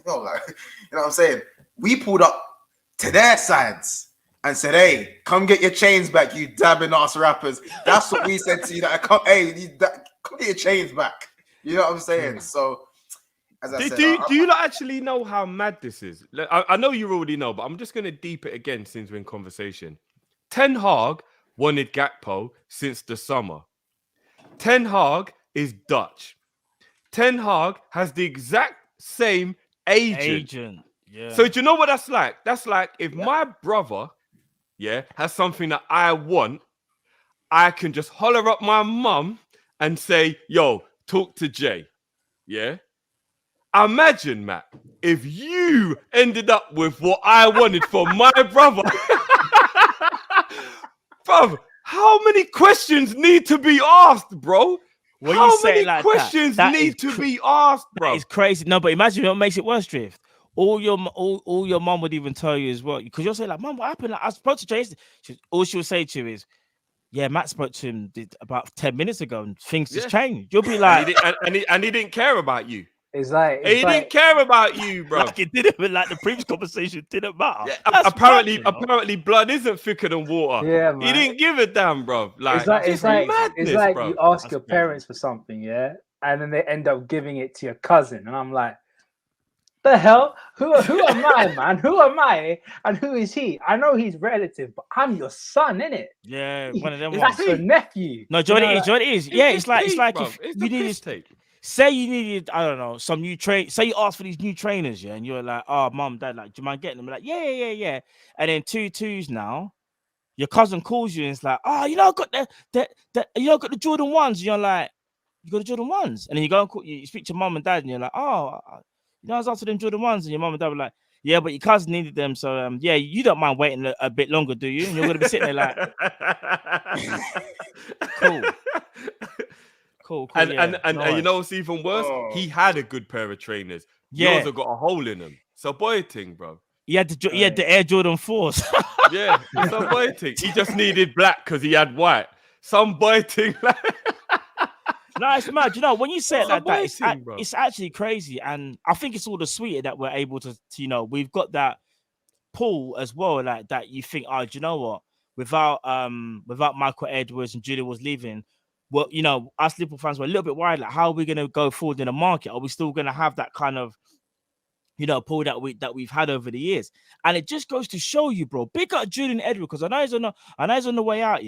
like what I'm saying. We pulled up to their sides and said, "Hey, come get your chains back, you dabbing ass rappers." That's what we said to you. Come get your chains back. You know what I'm saying? So. Do you not actually know how mad this is? I know you already know, but I'm just going to deep it again since we're in conversation. Ten Hag wanted Gakpo since the summer. Ten Hag is Dutch. Ten Hag has the exact same agent. Yeah. So do you know what that's like? That's like if my brother, has something that I want, I can just holler up my mum and say, yo, talk to Jay. Yeah? Imagine, Matt, if you ended up with what I wanted for my brother. Bro, how many questions need to be asked, bro? How many questions need to be asked, bro? It's crazy. No, but imagine what makes it worse, Drift. All your mom would even tell you as well. Because you'll say, like, Mom, what happened? Like, I spoke to Jason. All she'll say to you is, yeah, Matt spoke to him about 10 minutes ago and things just changed. You'll be like... and he didn't care about you. He didn't care about you, bro. Like it didn't, like the previous conversation didn't matter. Yeah, apparently, blood isn't thicker than water. Yeah, man. He didn't give a damn, bro. It's like bro. You ask your parents for something, and then they end up giving it to your cousin, and I'm like, the hell? Who am I, man? Who am I? And who is he? I know he's relative, but I'm your son, innit? Yeah, one of them. That's your nephew. No, Johnny is. Yeah, it's like if you needed. Say you needed, I don't know, some new train. Say you asked for these new trainers, and you're like, "Oh, mom, dad, like, do you mind getting them?" Like, yeah. And then 2-2s now, your cousin calls you and it's like, "Oh, I got got the Jordan 1s." And you're like, "You got the Jordan 1s?" And then you go and call, you speak to mom and dad, and you're like, "Oh, I was after them Jordan 1s." And your mom and dad were like, "Yeah, but your cousin needed them, so you don't mind waiting a bit longer, do you?" And you're gonna be sitting there like, "Cool." Cool. And you know what's even worse? He had a good pair of trainers. Yours have got a hole in them. So boy thing, bro. He had the Air Jordan 4s. Yeah, some boy thing. He just needed black because he had white. Some boy thing. No, it's mad. When you say it like that, it's actually crazy. And I think it's all the sweeter that we're able to we've got that pull as well, like that you think, do you know what? Without Michael Edwards and Julia was leaving, well, us Liverpool fans were a little bit worried, like, how are we going to go forward in the market? Are we still going to have that kind of, pull that we've had over the years? And it just goes to show you, bro. Big up Julian Edwards, because I know he's on the way out,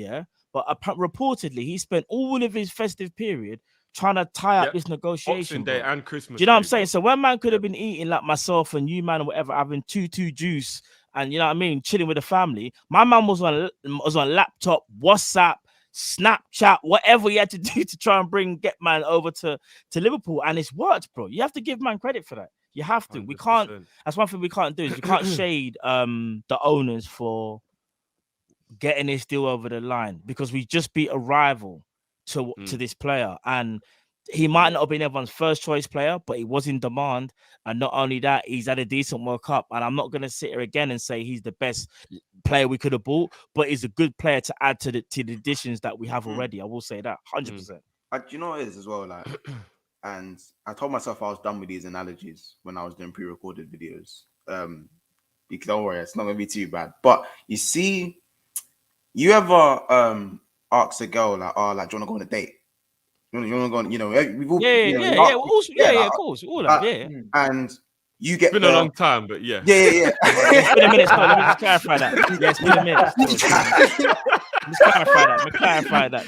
but reportedly he spent all of his festive period trying to tie up this negotiation. Boxing Day and Christmas. Do you know what I'm saying? So when man could have been eating like myself and you, man, or whatever, having 2-2 juice and chilling with the family, my man was on laptop, WhatsApp, Snapchat, whatever he had to do to try and get man over to Liverpool, and it's worked, bro. You have to give man credit for that. You have to. 100%. We can't. That's one thing we can't do is we can't shade the owners for getting this deal over the line, because we just beat a rival to this player, and he might not have been everyone's first choice player, but he was in demand. And not only that, he's had a decent World Cup. And I'm not going to sit here again and say he's the best player we could have bought, but he's a good player to add to the additions that we have already. I will say that 100%. Do you know what it is as well? Like, and I told myself I was done with these analogies when I was doing pre-recorded videos. Don't worry, it's not gonna be too bad. But you see, you ever ask a girl like, "Oh, like, do you wanna go on a date? You wanna go on?" You know, we've all, of course, all that, and you get it's been a long time, but yeah. It's been a minute. So let me just clarify that. Yeah, it's been a minute. Let's clarify that.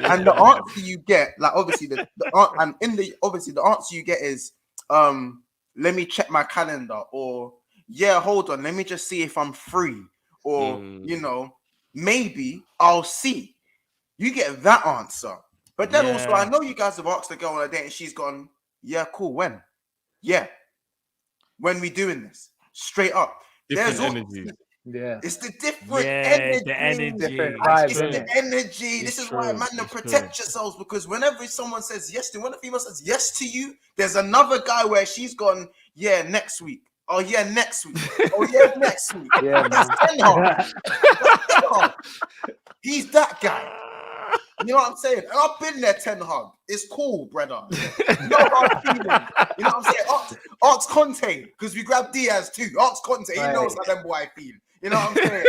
And the answer you get, like, obviously the answer you get is, let me check my calendar, or yeah, hold on, let me just see if I'm free, or you know, maybe I'll see. You get that answer, but then also I know you guys have asked the girl on a date and she's gone, yeah, cool. When? Yeah. When we doing this? Straight up. Different energy. Yeah. It's the different energy. The energy. It's the energy. This is why, man, protect yourselves, because whenever someone says yes to, when a female says yes to you, there's another guy where she's gone, yeah, next week. Oh, yeah, next week. Oh, yeah, next week. Yeah, That's Ten Hag. He's that guy. You know what I'm saying? And I've been there, Ten Hag. It's cool, brother. No hard feeling. You know what I'm saying? Ask Conte, because we grabbed Diaz too. Ask Conte. He knows how them boy feel. You know what I'm saying?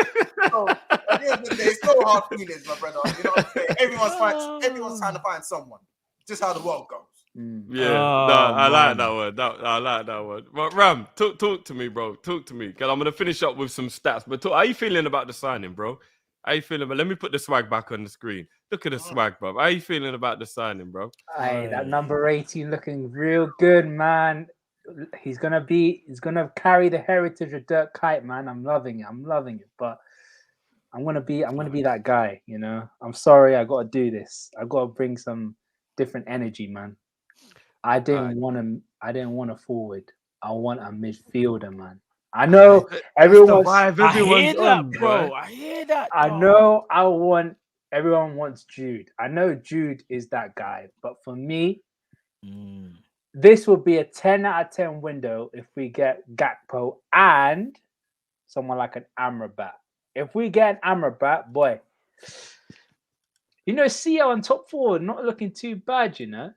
So at the end of the day, it's no hard feelings, my brother. You know what I'm saying? Everyone's trying to find someone. Just how the world goes. I like that one. I like that one. But Ram, talk to me, bro. Talk to me, because I'm gonna finish up with some stats. But how you feeling about the signing, bro? How you feeling? But let me put the swag back on the screen. Look at the swag, bro. How you feeling about the signing, bro? Hey, that number 18 looking real good, man. He's gonna carry the heritage of Dirk Kuyt, man. I'm loving it. But I'm gonna be that guy, you know. I'm sorry, I gotta do this. I gotta bring some different energy, man. I didn't want a forward. I want a midfielder, man. I know everyone. I hear that, bro. I hear that. I know. Everyone wants Jude. I know Jude is that guy, but for me, this will be a 10 out of 10 window if we get Gakpo and someone like an Amrabat. If we get an Amrabat, boy, you know, Sia on top forward, not looking too bad, you know.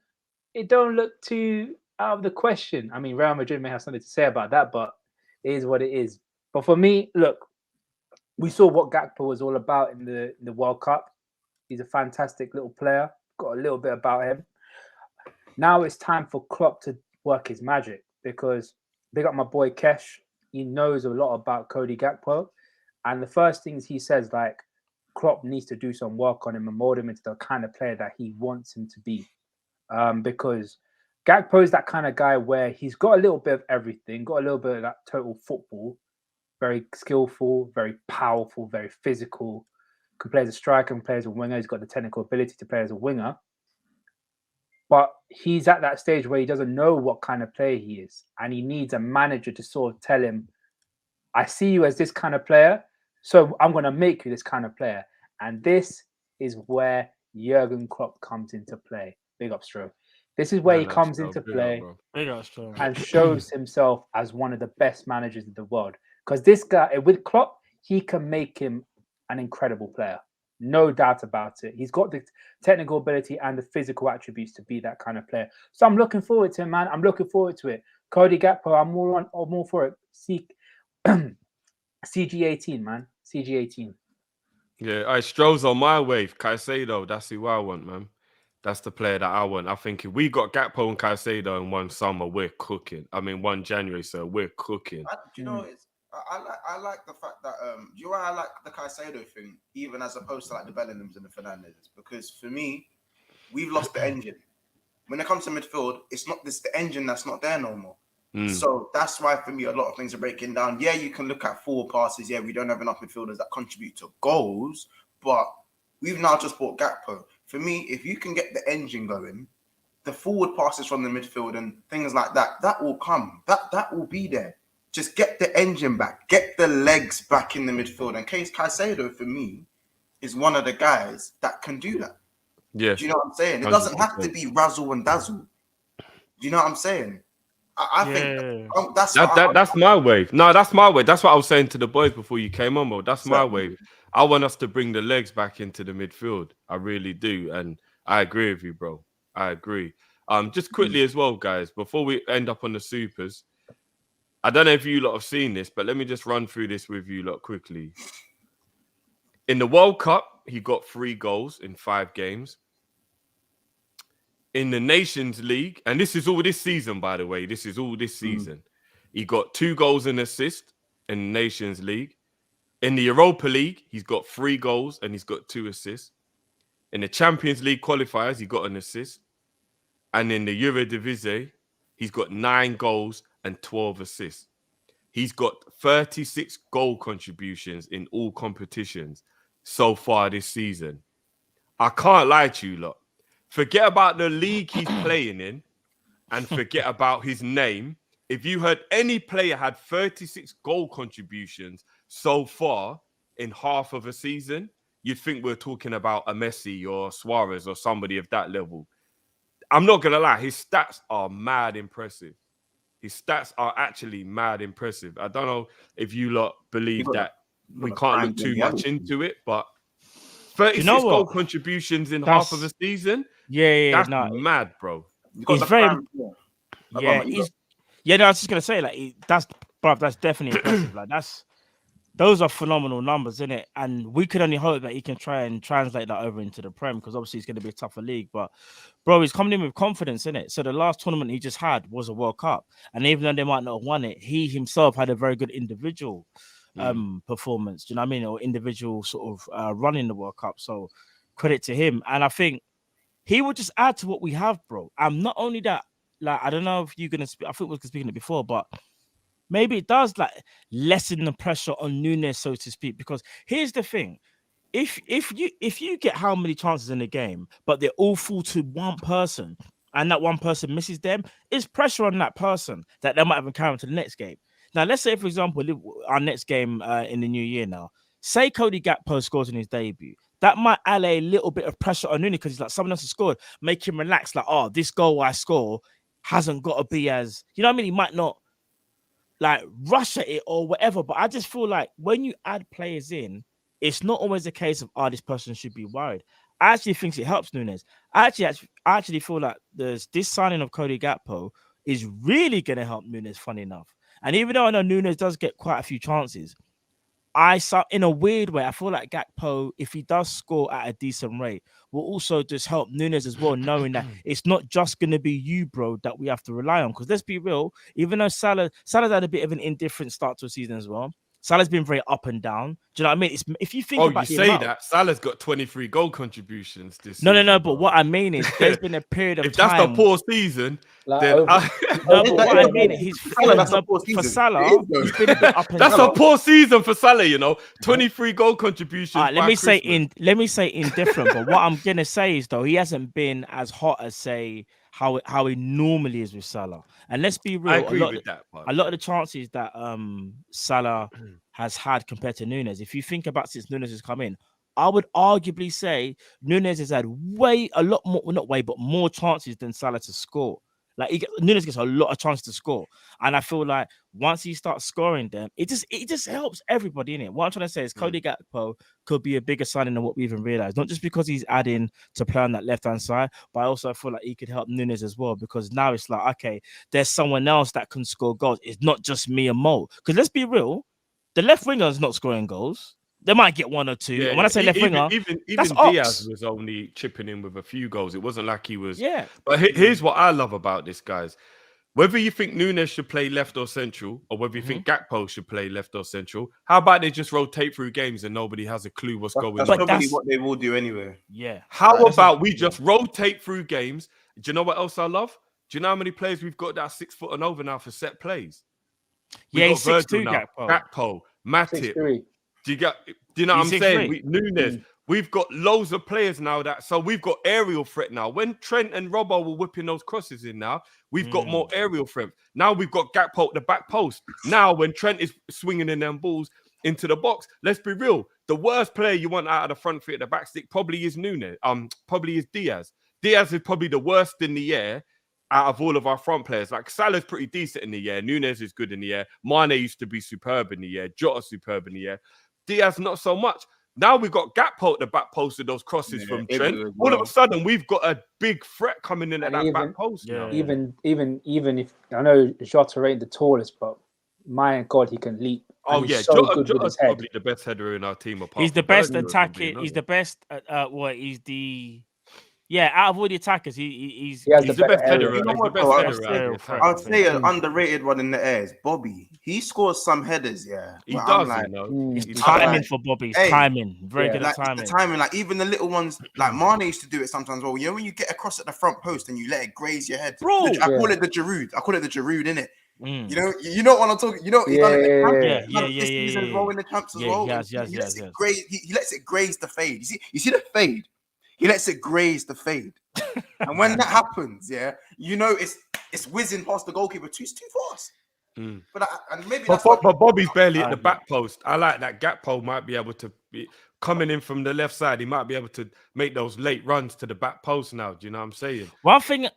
It don't look too out of the question. I mean, Real Madrid may have something to say about that, but it is what it is. But for me, look, we saw what Gakpo was all about in the World Cup. He's a fantastic little player. Got a little bit about him. Now it's time for Klopp to work his magic, because they got my boy Kesh. He knows a lot about Cody Gakpo. And the first things he says, like, Klopp needs to do some work on him and mold him into the kind of player that he wants him to be. Because Gakpo is that kind of guy where he's got a little bit of everything, got a little bit of that total football, very skillful, very powerful, very physical, can play as a striker, can play as a winger. He's got the technical ability to play as a winger. But he's at that stage where he doesn't know what kind of player he is. And he needs a manager to sort of tell him, I see you as this kind of player, so I'm going to make you this kind of player. And this is where Jurgen Klopp comes into play. Big up, Stro. This is where he comes into play and shows himself as one of the best managers in the world. Because this guy, with Klopp, he can make him an incredible player. No doubt about it. He's got the technical ability and the physical attributes to be that kind of player. So I'm looking forward to him, man. I'm looking forward to it. Cody Gakpo, I'm more for it. CG18, man. CG18. Yeah, Stroh's on my wave. Caicedo, that's who I want, man. That's the player that I want. I think if we got Gakpo and Caicedo in one summer, we're cooking. I mean, 1 January, so we're cooking. You know, I like the fact that do you know why I like the Caicedo thing, even as opposed to like the Bellinghams and the Fernandes? Because for me, we've lost the engine. When it comes to midfield, it's not the engine that's not there no more. So that's why for me, a lot of things are breaking down. Yeah, you can look at forward passes. Yeah, we don't have enough midfielders that contribute to goals, but we've now just bought Gakpo. For me, if you can get the engine going, the forward passes from the midfield and things like that, that will come. That will be there. Just get the engine back. Get the legs back in the midfield. And Caicedo, for me, is one of the guys that can do that. Yeah. Do you know what I'm saying? It doesn't have to be razzle and dazzle. Do you know what I'm saying? I think that's my wave. No, that's my wave. That's what I was saying to the boys before you came on, bro. That's my wave. I want us to bring the legs back into the midfield. I really do. And I agree with you, bro. I agree. Just quickly as well, guys, before we end up on the supers, I don't know if you lot have seen this, but let me just run through this with you lot quickly. In the World Cup, he got 3 goals in 5 games. In the Nations League, and this is all this season, by the way, this is all this season. He got 2 goals and assist in the Nations League. In the Europa League, he's got 3 goals and he's got 2 assists. In the Champions League qualifiers, he got an assist. And in the Eredivisie, he's got 9 goals and 12 assists. He's got 36 goal contributions in all competitions so far this season. I can't lie to you lot. Forget about the league he's playing in and forget about his name. If you heard any player had 36 goal contributions so far in half of a season, you'd think we're talking about a Messi or Suarez or somebody of that level. I'm not going to lie. His stats are mad impressive. His stats are actually mad impressive. I don't know if you lot believe that we can't look too much into it, but 36 goal contributions in half of a season? That's mad, bro. He's very... I was just going to say, like, that's definitely impressive. Like, those are phenomenal numbers, isn't it? And we could only hope that he can try and translate that over into the Prem, because obviously it's going to be a tougher league. But, bro, he's coming in with confidence, innit? So the last tournament he just had was a World Cup. And even though they might not have won it, he himself had a very good individual performance, do you know what I mean? Or individual sort of run in the World Cup. So credit to him. And I think he would just add to what we have, bro. And not only that, like, I don't know if you're going to speak, I think we were speaking it before, but maybe it does like lessen the pressure on Nunes, so to speak. Because here's the thing: if you get how many chances in a game, but they all fall to one person, and that one person misses them, it's pressure on that person that they might have carried to the next game. Now, let's say, for example, our next game in the new year now, say Cody Gakpo scores in his debut. That might add a little bit of pressure on Nunes because he's like, someone else has scored, make him relax. Like, oh, this goal I score hasn't got to be as, you know what I mean? He might not like rush at it or whatever, but I just feel like when you add players in, it's not always a case of, oh, this person should be worried. I actually think it helps Nunes. I actually feel like this signing of Cody Gakpo is really going to help Nunes, funny enough. And even though I know Nunes does get quite a few chances, in a weird way, I feel like Gakpo, if he does score at a decent rate, will also just help Nunes as well, knowing that it's not just going to be you, bro, that we have to rely on. Because let's be real, even though Salah's had a bit of an indifferent start to a season as well, Salah's been very up and down. Do you know what I mean? If you think about you say that Salah's got 23 goal contributions this season. No. But what I mean is there's been a period of time. If that's a poor season, then but what I mean is for Salah, he's been a bit up and down. That's a poor season for Salah, you know. 23 goal contributions. Let me say indifferent. But what I'm gonna say is though, he hasn't been as hot as say how he normally is with Salah. And let's be real, I agree with that part. A lot of the chances that Salah has had compared to Nunes, if you think about since Nunes has come in, I would arguably say Nunes has had more chances than Salah to score. Like Nunes gets a lot of chances to score, and I feel like once he starts scoring them, it just helps everybody in it. What I'm trying to say is Cody Gakpo could be a bigger signing than what we even realized. Not just because he's adding to play on that left hand side, but I also feel like he could help Nunes as well, because now it's like, okay, there's someone else that can score goals. It's not just me and Mo. Because let's be real, the left winger is not scoring goals. They might get 1 or 2. Yeah, and when I say left winger, even Diaz was only chipping in with a few goals. It wasn't like he was. Yeah. But here's what I love about this, guys. Whether you think Nunes should play left or central, or whether you think Gakpo should play left or central, how about they just rotate through games and nobody has a clue what's going on? That's probably what they will do anyway. Yeah. How about we just rotate through games? Do you know what else I love? Do you know how many players we've got that are 6 foot and over now for set plays? He's 6'2", Gakpo, Matip. Do you know what I'm saying? Nunes. We've got loads of players now so we've got aerial threat now. When Trent and Robbo were whipping those crosses in now, we've got more aerial threat. Now we've got Gakpo at the back post. Now when Trent is swinging in them balls into the box, let's be real. The worst player you want out of the front three at the back stick probably is Nunes. Probably is Diaz. Diaz is probably the worst in the air out of all of our front players. Like Salah's pretty decent in the air. Nunes is good in the air. Mane used to be superb in the air. Jota superb in the air. Diaz not so much. Now we've got Gakpo at the back post of those crosses from Trent. All of a sudden, we've got a big threat coming in at that back post. Even if I know Jota ain't the tallest, but my God, he can leap. Oh and yeah, he's so good with his head. Probably the best header in our team. Apart He's the from best Bergkamp, attacking. He's the best. He's the. Yeah, out of all the attackers, he's the best header. You know He's what, the best bro? header. I'd say an underrated one in the air is Bobby. He scores some headers, yeah. He does, I'm like, you know. It's timing for Bobby. It's timing. Very good at timing. The timing, like even the little ones, like Mane used to do it sometimes. Well, you know when you get across at the front post and you let it graze your head, bro. I call it the Giroud. I call it the Giroud, innit? You know what I'm talking. You know he's done it in the season as well in the champs as well. He lets it graze the fade. You see the fade. He lets it graze the fade, and when that happens, you know it's whizzing past the goalkeeper. Too fast. But Bobby's barely at the back post. I like that. Gakpo might be able to be coming in from the left side. He might be able to make those late runs to the back post now. Do you know what I'm saying? One thing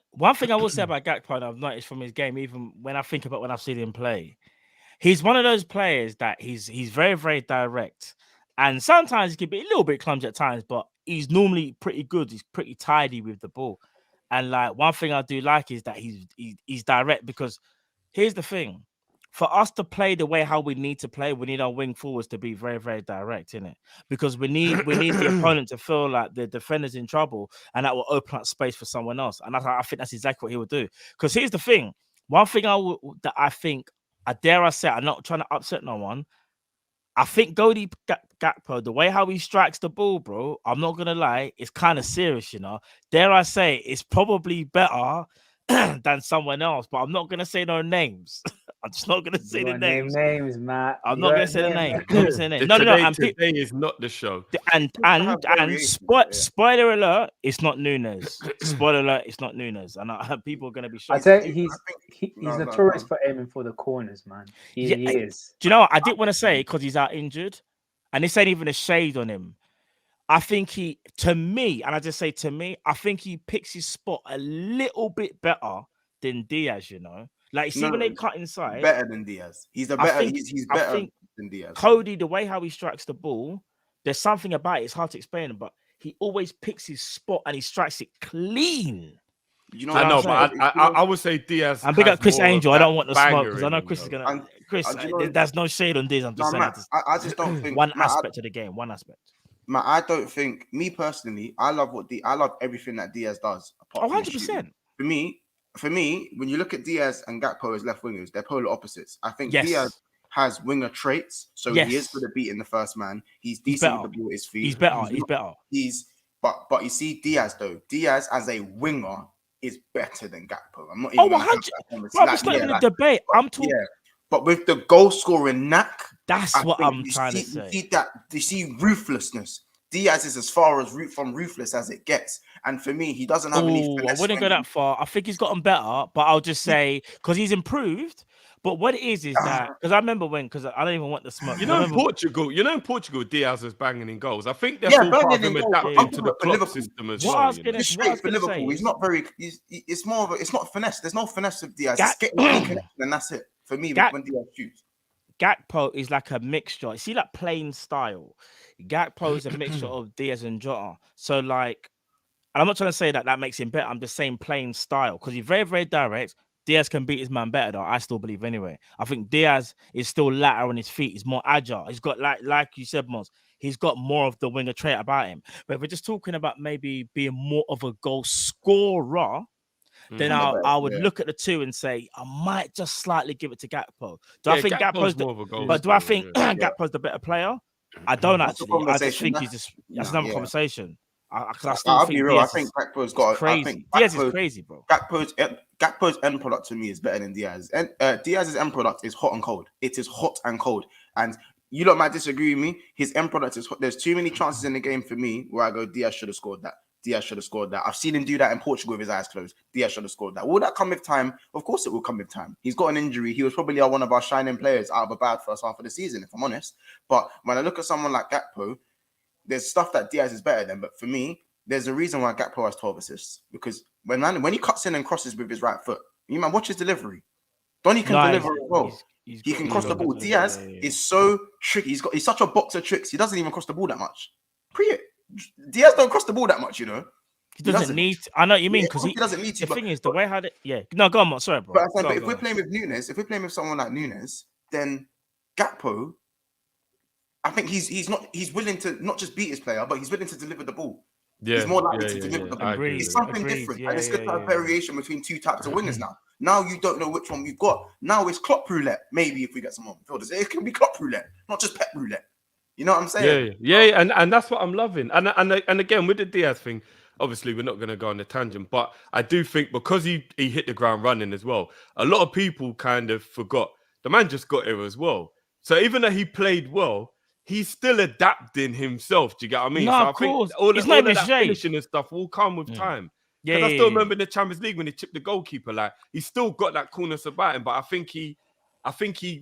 I will say about Gakpo, and I've noticed from his game, even when I think about when I've seen him play, he's one of those players that he's very, very direct. And sometimes he can be a little bit clumsy at times, but he's normally pretty good. He's pretty tidy with the ball. And like one thing I do like is that he's direct, because here's the thing. For us to play the way how we need to play, we need our wing forwards to be very, very direct in it. Because we need the opponent to feel like the defender's in trouble, and that will open up space for someone else. And I think that's exactly what he will do. Because here's the thing. One thing I dare I say, I'm not trying to upset no one, I think Cody Gakpo, the way how he strikes the ball, bro, I'm not going to lie, it's kind of serious, you know. Dare I say, it's probably better than someone else, but I'm not going to say no names. I'm just not going to say the names. Names, Matt. I'm not going to say the name. Today is not the show. And spoiler alert, it's not Nunes. Spoiler alert, it's not Nunes. And people are going to be shocked. I tell you, he's notorious for aiming for the corners, man. He is. Do you know what? I didn't want to say it because he's out injured, and this ain't even a shade on him. I think I think he picks his spot a little bit better than Diaz, you know. Like, see, when they cut inside, better than Diaz. He's better than Diaz. Cody, the way how he strikes the ball, there's something about it. It's hard to explain, but he always picks his spot and he strikes it clean. You know, I would say Diaz. And big up Chris Angel. I don't want the smoke because I know Chris is gonna. There's no shade on Diaz. I'm just saying. I just don't think one aspect of the game. One aspect. Man, I don't think, me personally, I love everything that Diaz does. 100%. For me, when you look at Diaz and Gakpo as left wingers, they're polar opposites. I think Diaz has winger traits, so he is good at beating the first man. He's decent with the ball at his feet. He's better. But you see Diaz though. Diaz as a winger is better than Gakpo. I'm not even. 100. It's not even a debate. I'm talking. Yeah. But with the goal scoring knack, that's what I'm trying to say. You see ruthlessness. Diaz is as far as from ruthless as it gets, and for me, he doesn't have any. I wouldn't go that far. I think he's gotten better, but I'll just say because he's improved. But what it is that because I remember because I don't even want the smoke. In Portugal, Diaz is banging in goals. I think that's all part of him adapting to the Klopp system as well. He's straight for Liverpool. He's not very. It's not finesse. There's no finesse with Diaz. It's getting and that's it for me. When Diaz shoots. Gakpo is like a mixture. See, like playing style. Gakpo is a mixture of Diaz and Jota. So, like, and I'm not trying to say that makes him better. I'm just saying playing style because he's very, very direct. Diaz can beat his man better, though. I still believe anyway. I think Diaz is still lighter on his feet. He's more agile. He's got like you said, Mons. He's got more of the winger trait about him. But if we're just talking about maybe being more of a goal scorer. Then I would look at the two and say I might just slightly give it to Gakpo. Do I think Gakpo's more of a goal? But do I think Gakpo's the better player? I don't actually. I just think that's another conversation. I'll be real. I think Gakpo's got crazy. Diaz is crazy, bro. Gakpo's end product to me is better than Diaz. And Diaz's end product is hot and cold. It is hot and cold. And you lot might disagree with me. His end product is hot. There's too many chances in the game for me where I go, Diaz should have scored that. Diaz should have scored that. I've seen him do that in Portugal with his eyes closed. Diaz should have scored that. Will that come with time? Of course it will come with time. He's got an injury. He was probably one of our shining players out of a bad first half of the season, if I'm honest. But when I look at someone like Gakpo, there's stuff that Diaz is better than. But for me, there's a reason why Gakpo has 12 assists. Because when he cuts in and crosses with his right foot, you man, watch his delivery. Donny can deliver as well. He can cross the ball. Diaz is so tricky. He's such a box of tricks. He doesn't even cross the ball that much. Diaz don't cross the ball that much, you know. He doesn't need to, I know what you mean because he doesn't need to. The thing is, the way how no, go on, sorry, bro. But if we're playing with Nunes, if we're playing with someone like Nunes, then Gakpo, I think he's willing to not just beat his player, but he's willing to deliver the ball. Yeah, he's more likely to deliver the ball. It's something different, and it's good to have variation between two types of wingers now. Now you don't know which one we've got. Now it's Klopp roulette. Maybe if we get someone midfielders, it can be Klopp roulette, not just Pep roulette. You know what I'm saying? Yeah, and that's what I'm loving. And again with the Diaz thing, obviously we're not going to go on a tangent, but I do think because he hit the ground running as well, a lot of people kind of forgot the man just got here as well. So even though he played well, he's still adapting himself. Do you get what I mean? No, so of I think course. all of that shade. finishing and stuff will come with time. Yeah, I still remember in the Champions League when he chipped the goalkeeper, like he still got that coolness about him. But I think he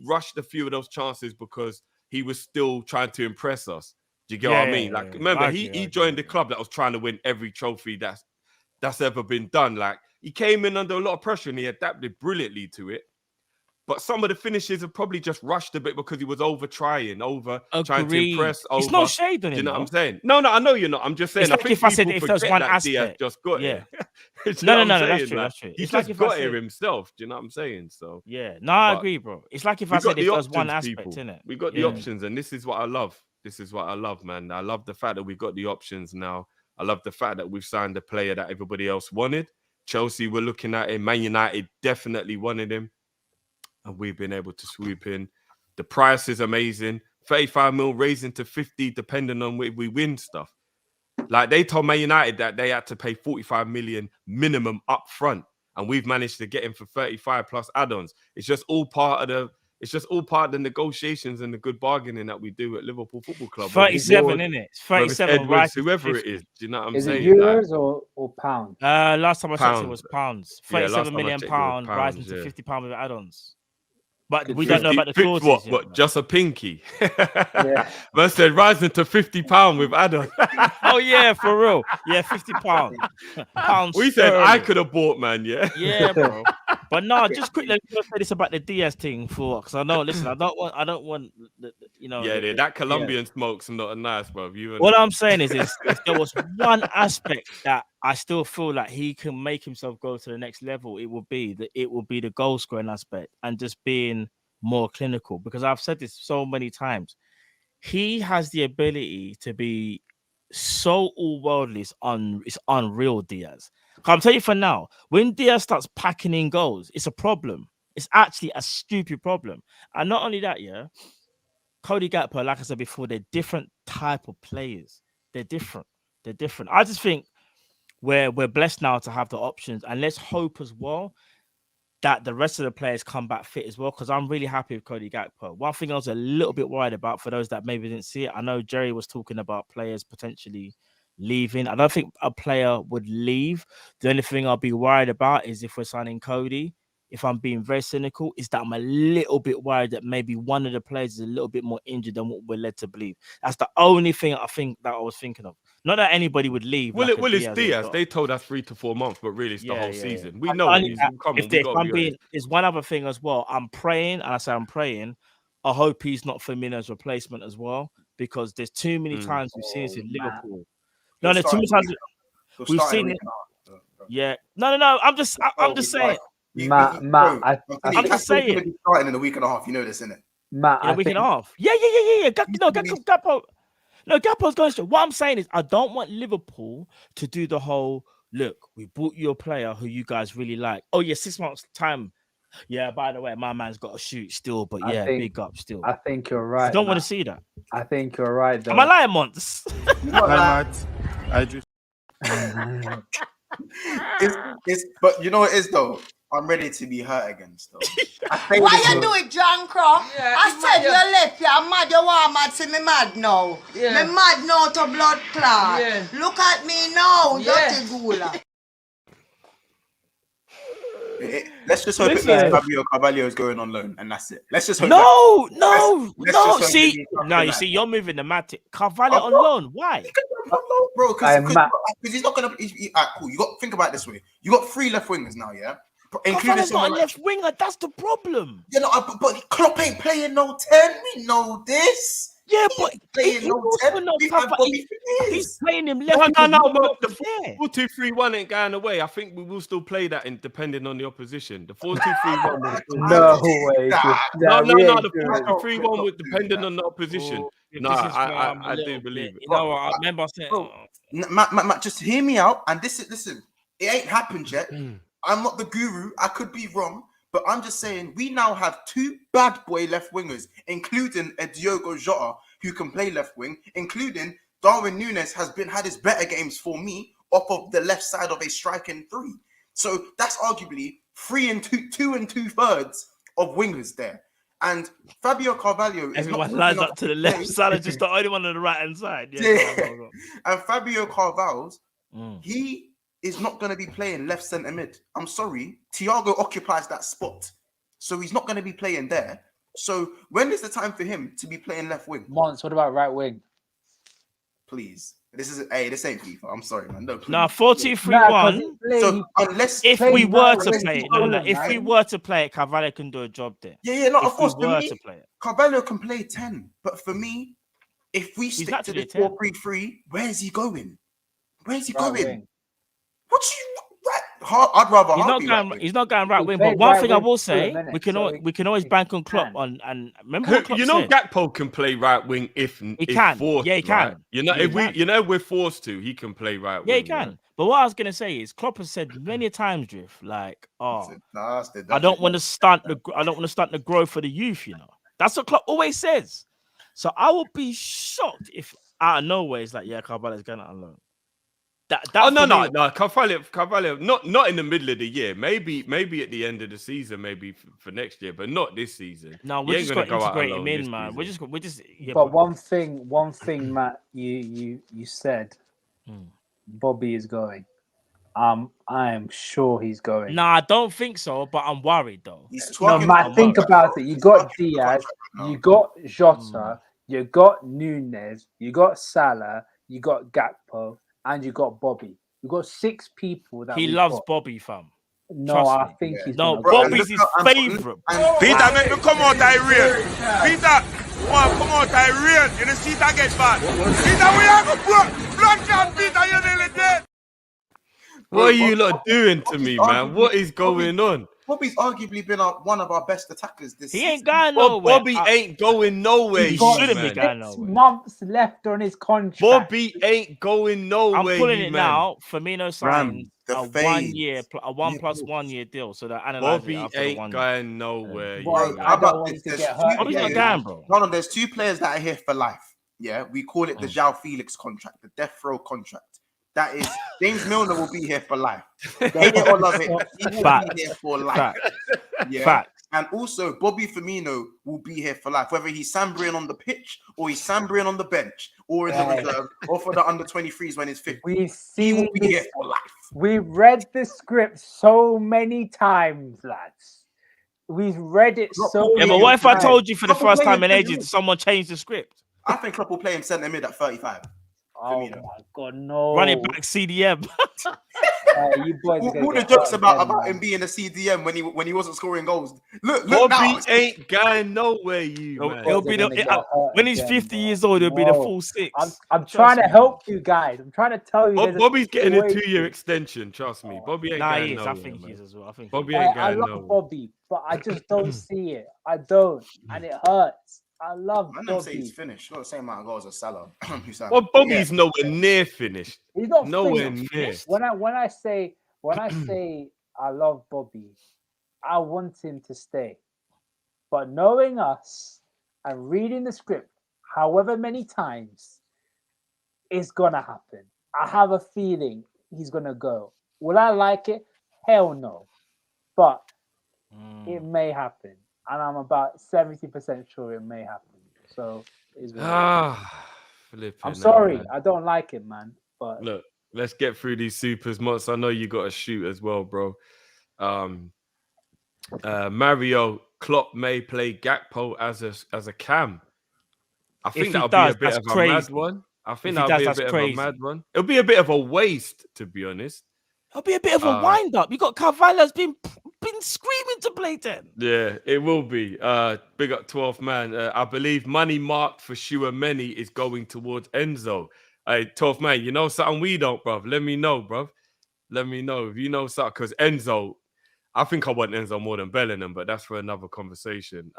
rushed a few of those chances because he was still trying to impress us. Do you get what I mean? Like, remember, he joined the club that was trying to win every trophy that's ever been done. Like, he came in under a lot of pressure and he adapted brilliantly to it. But some of the finishes have probably just rushed a bit because he was trying to impress. It's no shade on him. Do you know what I'm saying? No, I know you're not. I'm just saying. It's like if I said if there's one aspect, Diaz just got here. No, that's true. That's true. He's just got here himself. Do you know what I'm saying? So I agree, bro. It's like if I said if there's one aspect in it. We got the options, and this is what I love. This is what I love, man. I love the fact that we've got the options now. I love the fact that we've signed a player that everybody else wanted. Chelsea were looking at him. Man United definitely wanted him. And we've been able to swoop in. The price is amazing. 35 mil raising to 50, depending on if we win stuff. Like they told Man United that they had to pay 45 million minimum up front. And we've managed to get him for 35 plus add-ons. It's just all part of the negotiations and the good bargaining that we do at Liverpool Football Club. 37, isn't it? 37, Edwards, whoever it is. Do you know what I'm saying? Is it euros or pounds? Last time I checked, it was pounds. 37 million pound rising to £50 with add-ons. But we don't know about the clauses. What? Just a pinky. Man said rising to £50 with add-on. Oh yeah, for real. Yeah, £50. Pounds. We said I could have bought, man. Yeah, bro. But no, just quickly let me say this about the Diaz thing because I know. Listen, I don't want. That Colombian smoke's not nice, bro. What I'm saying is if there was one aspect that I still feel like he can make himself go to the next level, it will be the goal scoring aspect and just being more clinical. Because I've said this so many times, he has the ability to be so all worldly. It's unreal, Diaz. I'm telling you for now, when Diaz starts packing in goals, it's a problem. It's actually a stupid problem. And not only that, Cody Gakpo, like I said before, they're different type of players. They're different. I just think we're blessed now to have the options, and let's hope as well that the rest of the players come back fit as well, because I'm really happy with Cody Gakpo. One thing I was a little bit worried about for those that maybe didn't see it, I know Jerry was talking about players potentially leaving. I don't think a player would leave. The only thing I'll be worried about is if we're signing Cody, if I'm being very cynical, is that I'm a little bit worried that maybe one of the players is a little bit more injured than what we're led to believe. That's the only thing I was thinking of. Not that anybody would leave. Well, it's Diaz. They told us 3 to 4 months, but really it's the whole season. We know it's one other thing as well. I'm praying, and I say I'm praying, I hope he's not Firmino's replacement as well, because there's too many times we've seen this in Liverpool. No, there's too many times we've seen it. Yeah. No. I'm just saying. Matt, I'm just saying. Going to be starting in a week and a half. You know this, innit? Matt, in a week and a half. Yeah. Gakpo's going straight. What I'm saying is, I don't want Liverpool to do the whole look. We bought you a player who you guys really like. Oh yeah, 6 months time. Yeah. By the way, my man's got to shoot still, but big up still. I think you're right. I don't want to see that. I think you're right. Though. Am I lying, Monts? Matt. I just. But you know what it is though. I'm ready to be hurt again still. Why you do it, John Crow? I said you left, you're mad, you want mad, see me mad now. Me mad now to blood clot. Look at me now, dirty gula. Let's just hope Fabio Carvalho is going on loan, and that's it. Let's just hope. No. See, you see, you're moving the mat. Carvalho on loan. Why? Bro, because he's not gonna. Cool. You got to think about it this way. You got 3 left wingers now, yeah. Carvalho's not a left winger. That's the problem. But Klopp ain't playing no 10. We know this. Yeah, but playing he's playing him left. No. But the 4-2-3-1 ain't going away. I think we will still play that depending on the opposition. The 4-2-3-1. No way. No. The 4-2-3-1 would depending on the opposition. No, I do believe it. You know, I remember saying, Matt, just hear me out. And listen, it ain't happened yet. I'm not the guru. I could be wrong. But I'm just saying, we now have 2 bad boy left wingers, including a Diogo Jota who can play left wing, including Darwin Núñez had his better games for me off of the left side of a striking 3. So that's arguably 2 and 2/3 of wingers there. And Fabio Carvalho is everyone lines up to the left side, just the only one on the right hand side. Yeah. And Fabio Carvalho, he is not going to be playing left centre mid. I'm sorry. Thiago occupies that spot. So he's not going to be playing there. So when is the time for him to be playing left wing? Mons, what about right wing? Please. This ain't FIFA. I'm sorry, man. No, 4-2-3-1. So unless if we were to play it, if we were to play it, Carvalho can do a job there. Yeah, no, of course. For me, Carvalho can play 10. But for me, if we stick to the 4-3-3, where's he going? Where's he going? I'd rather he's not going right wing. But one thing I will say, we can always bank on Klopp and remember what Klopp said. Gakpo can play right wing if forced. Yeah, he can. If we're forced to, he can play right wing. Yeah, he can. Right? But what I was gonna say is, Klopp has said many times, Drift, like, I don't want to stunt the growth of the youth. You know, that's what Klopp always says. So I would be shocked if out of nowhere it's like, Carvalho's going out on loan. No. Carvalho, not in the middle of the year. Maybe at the end of the season, maybe for next year, but not this season. No, we're just going to integrate him in, man. We're just. Yeah, but one thing, Matt, you said, Bobby is going. I am sure he's going. No, I don't think so, but I'm worried though. Matt, think about it. You got Diaz, you got Jota, you got Núñez, you got Salah, you got Gakpo. And you got Bobby. You got 6 people that he loves Bobby, fam. No, I think he's Bobby's his favorite. Peter, make me come out Irene. Peter, come out Irene. You know, see that get bad. Peter, we have a blood clot. Peter, you're nearly dead. What are you lot doing to me, man? What is going on? Bobby's arguably been one of our best attackers this season. He ain't going nowhere. Bobby ain't going nowhere. He shouldn't be going nowhere. 6 months left on his contract. Bobby ain't going nowhere. I'm pulling it now. Firmino signed a 1 year, a 1 + 1 year deal. So that Bobby ain't going nowhere. How about this? Bobby's not going, bro. Hold on, there's 2 players that are here for life. Yeah, we call it the João Felix contract, the death row contract. That is, James Milner will be here for life. Hate it or love it, he will be here for life. Yeah. Fact. And also, Bobby Firmino will be here for life, whether he's Sambrian on the pitch or he's Sambrian on the bench or in the reserve or for the under-23s when he's 50. He will be here for life. We've read the script so many times, lads. We've read it so many times. But what if I told you for the first time in ages someone changed the script? I think Klopp will play him centre mid at 35. Oh my God, no! Running back CDM. You boys all the jokes about him being a CDM when he wasn't scoring goals. Look Bobby now. ain't going nowhere. Man. It'll be when he's 50 years old. It'll be the full 6. I'm trying to help you guys. I'm trying to tell you. Bobby's getting a 2-year extension. Trust me, Bobby ain't going nowhere. I think he is as well. I think Bobby ain't going nowhere. I love Bobby, but I just don't see it. I don't, and it hurts. I love Bobby. I say he's finished. Not the same amount of goals as Salah. Well, Bobby's nowhere near finished. He's not nowhere finished. When I say I love Bobby, I want him to stay. But knowing us and reading the script, however many times, it's gonna happen. I have a feeling he's gonna go. Will I like it? Hell no. But it may happen. And I'm about 70% sure it may happen. So I'm sorry, I don't like it, man. But look, let's get through these supers, Mots. I know you got to shoot as well, bro. Mario, Klopp may play Gakpo as a cam. I think that'll be a bit of a mad one. I think that'll be a bit of a mad one. It'll be a bit of a waste, to be honest. It'll be a bit of a wind up. You got Carvalho's been screaming to play play 10. Yeah, it will be. Big up 12th man. I believe money marked for Shuameni is going towards Enzo. Hey, 12th man, you know something we don't, bruv? Let me know, bruv. Let me know if you know something. Because Enzo, I think I want Enzo more than Bellingham, but that's for another conversation.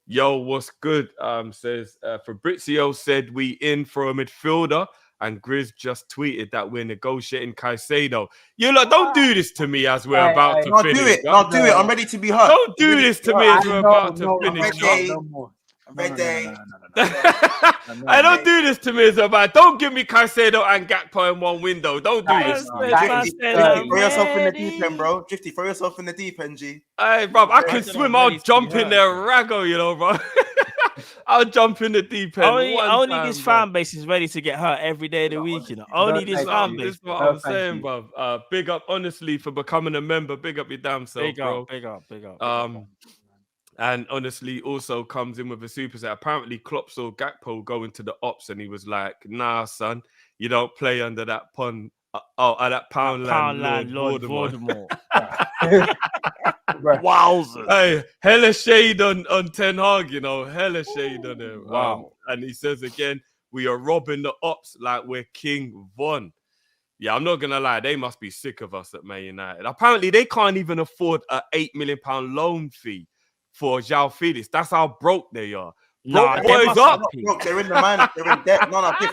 Yo, what's good? Says Fabrizio said we in for a midfielder. And Grizz just tweeted that we're negotiating Caicedo. You lot, don't do this to me as we're about to finish. Not do it. I'm ready to be hurt. Don't do this to me as we're about to finish. I'm ready. I don't do this to me as about. Don't give me Caicedo and Gakpo in one window. Don't do this. Throw yourself in the deep end, bro. Drifty, throw yourself in the deep end, G. Hey, bro, I can swim. I'll jump in there, Rago, you know, bro. I'll jump in the deep end. Only this fan base is ready to get hurt every day of the week, you know. Only this fan base. This is what I'm saying, bro. Big up, honestly, for becoming a member. Big up your damn self, bro. Big up. And honestly, also comes in with a super set. Apparently, Klopp saw Gakpo going to the ops, and he was like, "Nah, son, you don't play under that pun. That Poundland Lord Voldemort." Wowzer. Hey, hella shade on Ten Hag, you know, hella shade on him. Wow. And he says again, we are robbing the ops like we're King Von. Yeah, I'm not gonna lie, they must be sick of us at Man United. Apparently, they can't even afford an £8 million loan fee for João Felix. That's how broke they are. Nah, boys up. They're in the minus. They're in debt.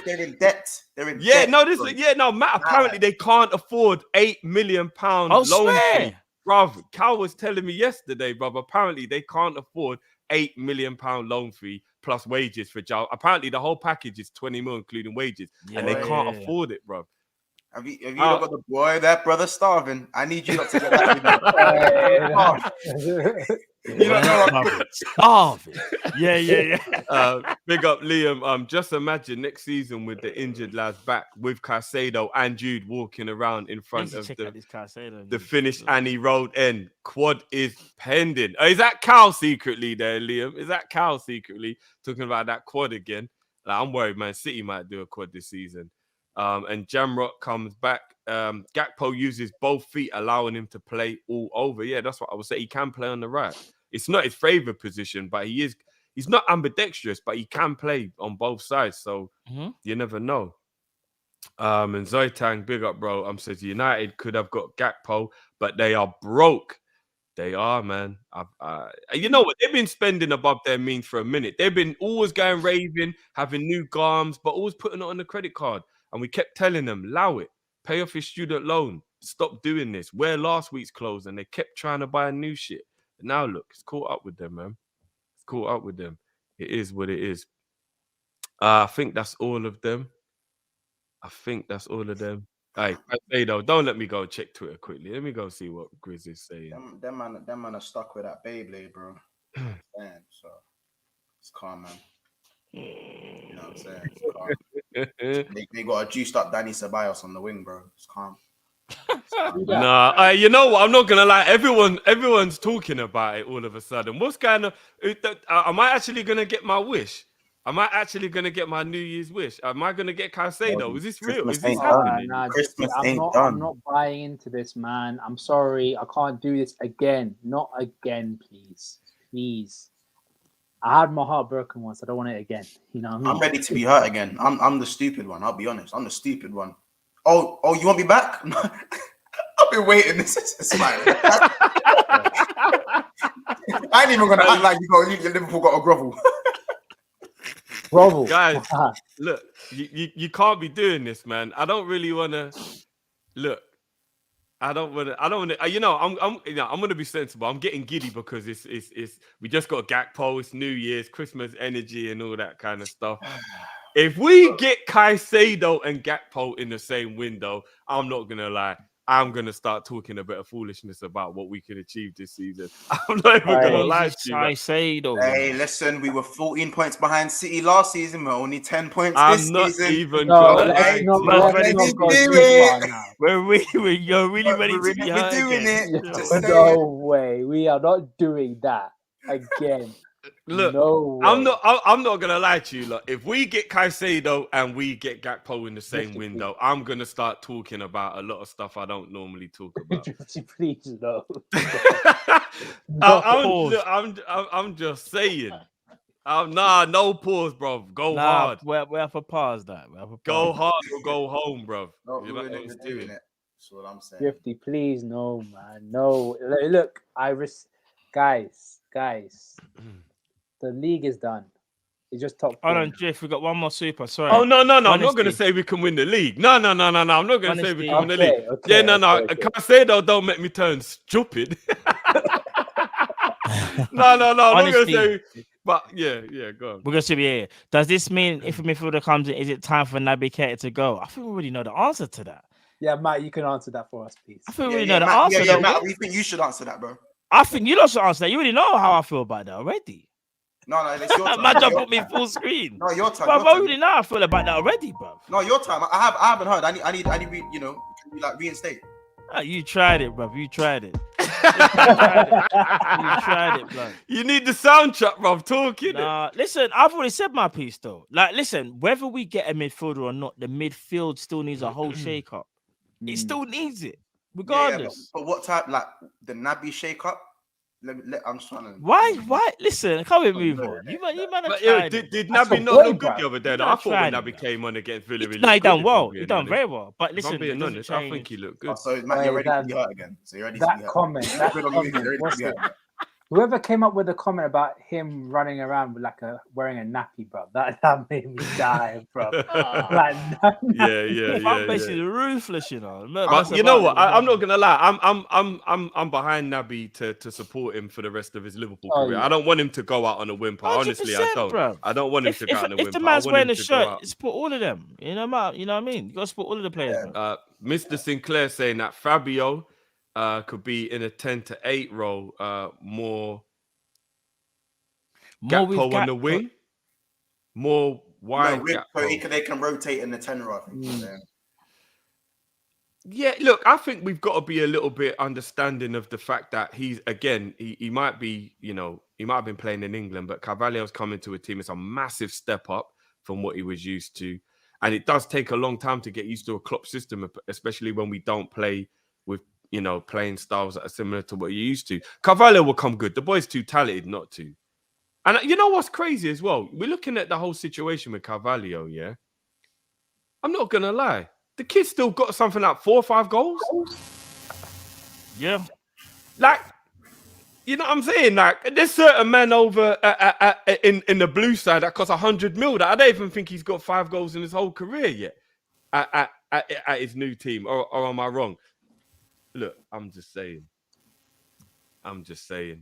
They're in debt. They're in debt. Matt. Apparently, they can't afford £8 million loan fee. Bruv, Cal was telling me yesterday, bruv, apparently they can't afford £8 million loan fee plus wages for João. Apparently the whole package is 20 mil, including wages, and they can't afford it, bruv. Have you got the boy, that brother starving? I need you not to get that. You don't know. Starving. Yeah. Big up Liam. Just imagine next season with the injured lads back with Caicedo and Jude walking around in front of the finished Annie Road end. Quad is pending. Is that Cal secretly there, Liam? Is that Cal secretly talking about that quad again? Like, I'm worried, Man City might do a quad this season. And Jamrock comes back. Gakpo uses both feet, allowing him to play all over. Yeah, that's what I would say. He can play on the right. It's not his favorite position, but he's not ambidextrous, but he can play on both sides. So you never know. And Zoitang, big up, bro. Says United could have got Gakpo, but they are broke. They are, man. You know what? They've been spending above their means for a minute. They've been always going raving, having new garms, but always putting it on the credit card. And we kept telling them, allow it. Pay off your student loan. Stop doing this. Wear last week's clothes. And they kept trying to buy new shit. And now, look, it's caught up with them, man. It's caught up with them. It is what it is. I think that's all of them. Hey, don't let me go check Twitter quickly. Let me go see what Grizz is saying. Them man are stuck with that Beyblade, bro. Man, so it's calm, man. You know what I'm saying? It's calm. they got a juiced up Danny Ceballos on the wing, bro. It's calm. Nah, you know what? I'm not gonna lie. Everyone's talking about it all of a sudden. What's going on? Am I actually gonna get my wish? Am I actually going to get my New Year's wish? Am I going to get Caicedo? Is this real? Is this happening? Christmas I'm not buying into this, man. I'm sorry. I can't do this again. Not again, please. Please. I had my heart broken once. I don't want it again. You know what I mean? I'm ready to be hurt again. I'm the stupid one. I'll be honest. I'm the stupid one. Oh, you want me back? I've been waiting. This is fine. I ain't even going to act like Liverpool got a grovel. Guys, look, you can't be doing this, man. I don't really want to look. I don't want to. You know, I'm going to be sensible. I'm getting giddy because it's we just got Gakpo, it's New Year's, Christmas energy, and all that kind of stuff. If we get Caicedo and Gakpo in the same window, I'm not going to lie. I'm going to start talking a bit of foolishness about what we could achieve this season. I'm not even going to lie to you. Hey, listen, we were 14 points behind City last season. We're only 10 points this season. I'm not even going to You're really ready to be We're doing it. No way. We are not doing that again. Look, no I'm not gonna lie to you. Look, if we get Caicedo and we get Gakpo in the same window, I'm gonna start talking about a lot of stuff I don't normally talk about. Please no. I'm just saying. No pause, bro. Go hard. We have to pause that. Go hard or go home, bro. Not doing it. That's what I'm saying. 50, please, no, man, no. Look, guys, the league is done. It's just top. Hold on, Jeff. We got one more super. Sorry. Oh no! I'm not going to say we can win the league. No. I'm not going to say we can win the league. Okay, Can I say though? Don't make me turn stupid. No. I'm not going to say. But yeah, go on. We're going to see here. Does this mean if a midfielder comes in, is it time for Naby Keita to go? I think we already know the answer to that. Yeah, Matt, you can answer that for us, please. I think we already know the answer. Yeah, Matt, we think you should answer that, bro. I think you should answer that. You already know how I feel about that already. No, it's your time. Man, just put me full screen. No, your time. But I already know how I feel about that already, bro. No, your time. I haven't heard. I need reinstate. You tried it, bro. You tried it. You tried it, bro. You need the soundtrack, bro. Talking. Nah, listen, I've already said my piece though. Like, listen, whether we get a midfielder or not, the midfield still needs a whole shake-up. It still needs it, regardless. But what type? Like the Naby shake-up? I'm just trying to. Why? Listen, can't we move on? You might have tried. Did Naby not look good the other day? I thought when Naby came on against Villarreal. No, he done well. He done very well. But listen, being honest, I think he looked good. So Matt, you're ready to be hurt again. So you're ready to be hurt. Whoever came up with a comment about him running around with wearing a nappy, bro, that made me die, bro. Yeah. Basically ruthless, you know. But you know what? I'm not gonna lie. I'm behind Naby to support him for the rest of his Liverpool career. I don't want him to go out on a whimper. Honestly, I don't. Bro. I don't want him to go out on a whimper. If the man's wearing a shirt, support all of them. You know what I mean? You got to support all of the players. Mr. Sinclair saying that Fabio could be in a 10-8 role, more Gakpo on the wing, more wide. They can rotate in the 10 role. Yeah, look, I think we've got to be a little bit understanding of the fact that he might be, he might have been playing in England, but Carvalho's coming to a team. It's a massive step up from what he was used to. And it does take a long time to get used to a Klopp system, especially when we don't play with, playing styles that are similar to what you're used to. Carvalho will come good. The boy's too talented not to. And you know what's crazy as well? We're looking at the whole situation with Carvalho, yeah? I'm not going to lie. The kid still got something like 4 or 5 goals. Yeah. Like, you know what I'm saying? Like, there's certain men over in the blue side that cost 100 mil that I don't even think he's got 5 goals in his whole career yet at his new team. Or am I wrong? Look, I'm just saying.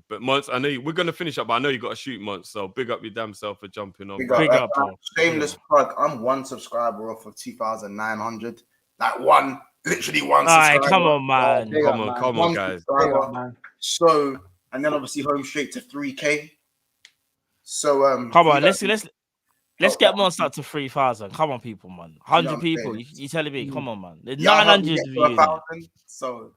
But Mons, I know we're going to finish up, but I know you got to shoot, Mons. So big up your damn self for jumping on. Big up, bro. Shameless plug. I'm 1 subscriber off of 2,900. Literally one. All right, come on, man. Come on, guys. So, and then obviously home straight to 3K. So, come on, let's get Mons up to 3,000. Come on, people, man. 100 people. You telling me? Come on, man. There's 900 of you. So.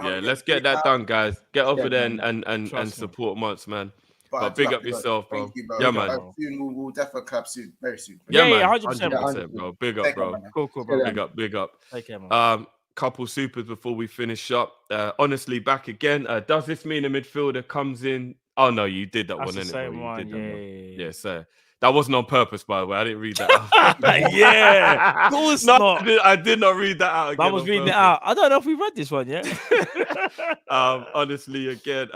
Yeah, let's get that done, guys. Get over there and support Mons, man. But big up yourself, bro. You, bro. Yeah, man. We'll definitely collab soon, very soon. Yeah, man. 100%, bro. Big up, bro. Cool, bro. Big up. Take care, man. Couple supers before we finish up. Honestly, back again. Does this mean a midfielder comes in? Oh no, you did that. That's one, the same one. Yeah, sir. That wasn't on purpose, by the way. I didn't read that out. Yeah, of course not. I did not read that out. I was reading it out. I don't know if we read this one yet. Honestly, again,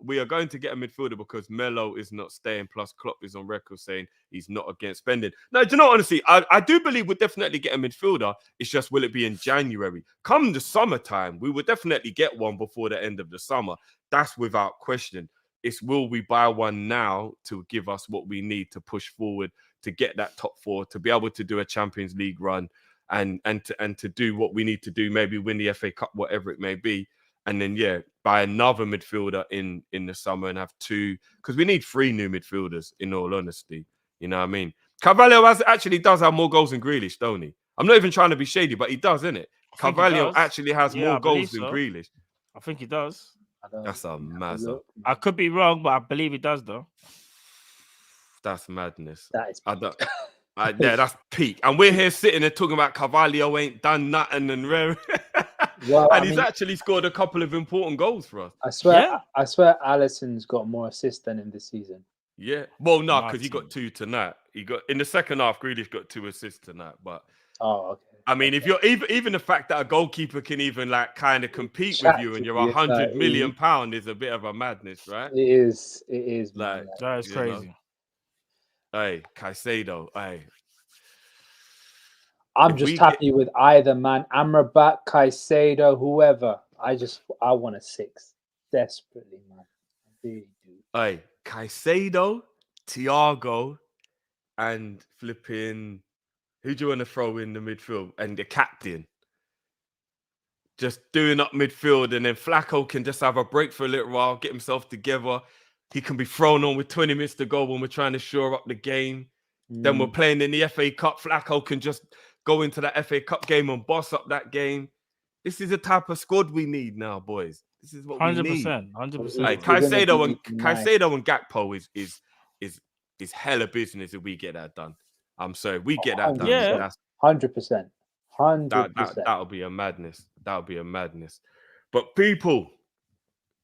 we are going to get a midfielder because Melo is not staying. Plus, Klopp is on record saying he's not against spending. No, do you know, honestly, I do believe we'll definitely get a midfielder. It's just, will it be in January? Come the summertime, we will definitely get one before the end of the summer. That's without question. It's, will we buy one now to give us what we need to push forward to get that top 4, to be able to do a Champions League run and to do what we need to do, maybe win the FA Cup, whatever it may be. And then, buy another midfielder in the summer and have 2, because we need 3 new midfielders, in all honesty. You know what I mean? Carvalho actually does have more goals than Grealish, don't he? I'm not even trying to be shady, but he does, innit? Carvalho actually has more goals than Grealish. I think he does. That's a mazza. I could be wrong, but I believe he does, though. That's madness. That is peak. Yeah, that's peak. And we're here sitting there talking about Carvalho ain't done nothing and rare. Well, and he's actually scored a couple of important goals for us. I swear, Alisson's got more assists than him this season. Yeah, well, no, because he got 2 tonight. He got in the second half. Grealish got 2 assists tonight, but okay. I mean, if you're even the fact that a goalkeeper can even like kind of compete with you, and you're £100 million is a bit of a madness, right? It is. Like that is crazy. Hey, Caicedo. Hey, I'm just happy with either, man. Amrabat, Caicedo, whoever. I want a 6 desperately, man. I really do. Hey, Caicedo, Thiago, and flipping. Who do you want to throw in the midfield? And the captain. Just doing up midfield, and then Flacco can just have a break for a little while, get himself together. He can be thrown on with 20 minutes to go when we're trying to shore up the game. Then we're playing in the FA Cup. Flacco can just go into that FA Cup game and boss up that game. This is the type of squad we need now, boys. This is what 100%, we need. 100%. Like, Caicedo and Gakpo is hella business if we get that done. I'm sorry, we get that done. Yeah, 100%. 100%. That'll be a madness. That'll be a madness. But people,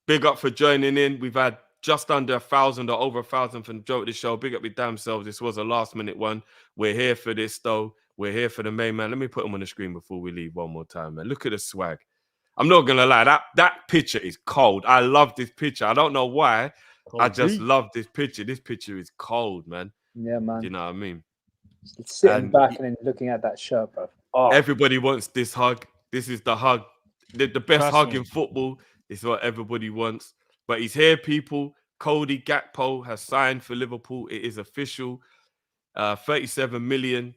big up for joining in. We've had just under 1,000 or over 1,000 for the majority of the show. Big up your damn selves. This was a last minute one. We're here for this though. We're here for the main man. Let me put him on the screen before we leave one more time, man. Look at the swag. I'm not gonna lie, that picture is cold. I love this picture. I don't know why. I just love this picture. This picture is cold, man. Yeah, man. You know what I mean? Sitting back and then looking at that shirt, bro. Oh. Everybody wants this hug. This is the hug. The best hug in football. It's what everybody wants. But he's here, people. Cody Gakpo has signed for Liverpool. It is official. 37 million,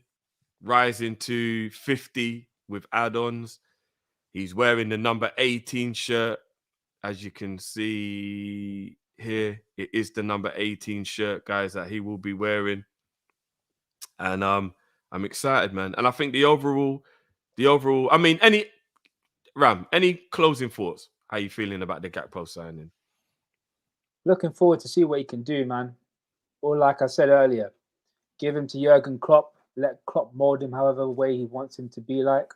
rising to 50 with add-ons. He's wearing the number 18 shirt. As you can see here, it is the number 18 shirt, guys, that he will be wearing. And I'm excited, man. And I think the overall, I mean, any closing thoughts? How you feeling about the Gakpo signing? Looking forward to see what he can do, man. Or like I said earlier, give him to Jurgen Klopp. Let Klopp mold him however way he wants him to be like.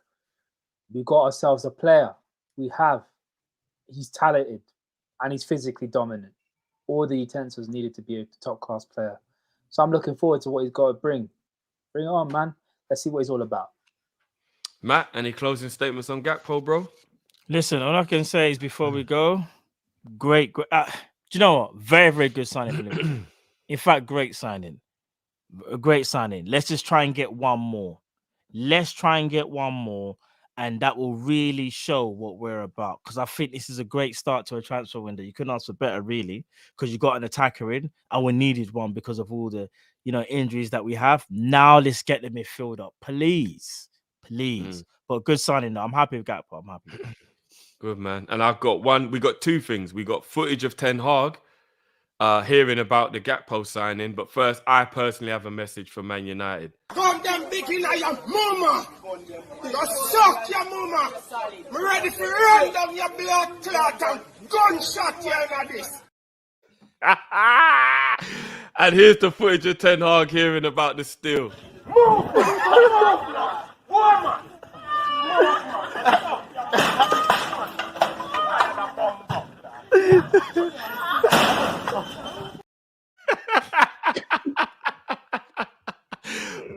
We got ourselves a player. He's talented and he's physically dominant. All the utensils needed to be a top-class player. So I'm looking forward to what he's got to bring. Bring it on, man. Let's see what he's all about. Matt, any closing statements on Gakpo, bro? Listen, all I can say is before we go, great. Do you know what? Very, very good signing for Liverpool. In fact, great signing. A great signing. Let's just try and get one more. And that will really show what we're about. Because I think this is a great start to a transfer window. You couldn't ask for better, really, because you got an attacker in, and we needed one because of all the injuries that we have. Now let's get the midfield up, please. But good signing. Though. I'm happy with Gakpo. I'm happy. Good, man. And we got 2 things. We got footage of Ten Hag hearing about the Gakpo signing. But first, I personally have a message for Man United. Come them big in your mama. You suck your mama. I'm ready for run down your blood clot and gunshot you in this. And here's the footage of Ten Hag hearing about the steal.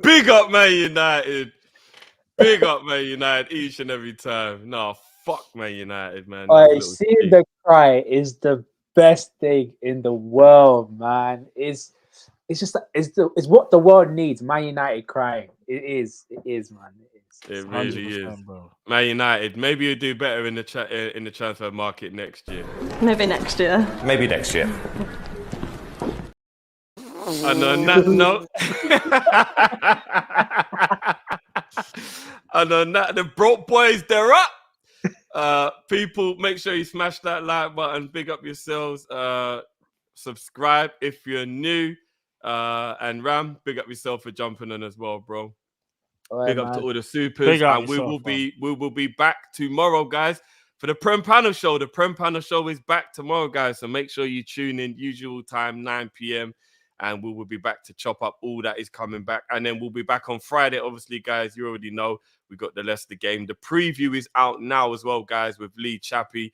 Big up Man United. Big up Man United each and every time. No, fuck Man United, man. Seeing the cry is the best thing in the world, man. It's what the world needs. Man United crying. It is, man. It really is, bro. Man United. Maybe you'll do better in the transfer market next year. Maybe next year. And on that note, the broke boys, they're up. People, make sure you smash that like button. Big up yourselves. Subscribe if you're new. And Ram, big up yourself for jumping on as well, bro. Big up to all the supers. And we will be back tomorrow, guys, for the Prem Panel Show. The Prem Panel Show is back tomorrow, guys. So make sure you tune in, usual time, 9 p.m. and we will be back to chop up all that is coming back. And then we'll be back on Friday. Obviously, guys, you already know we got the Leicester game. The preview is out now as well, guys, with Lee Chappie.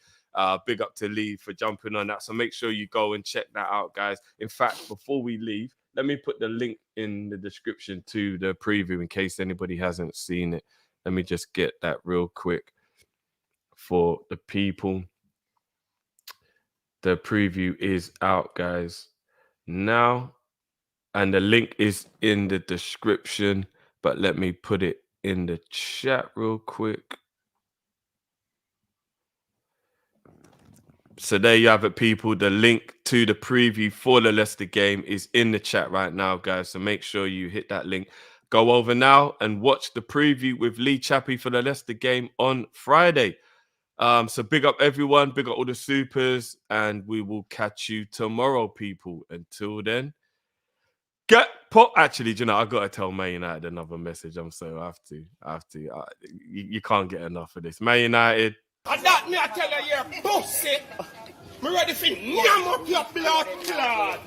Big up to Lee for jumping on that. So make sure you go and check that out, guys. In fact, before we leave, let me put the link in the description to the preview in case anybody hasn't seen it. Let me just get that real quick for the people. The preview is out, guys, now. And the link is in the description. But let me put it in the chat real quick. So there you have it, people. The link to the preview for the Leicester game is in the chat right now, guys. So make sure you hit that link. Go over now and watch the preview with Lee Chappie for the Leicester game on Friday. So big up everyone. Big up all the supers. And we will catch you tomorrow, people. Until then, get pop. Actually, you know, I got to tell Man United another message. I have to. You can't get enough of this. Man United. And that me I tell you, you're pussy. Me ready for yam up your blood clot.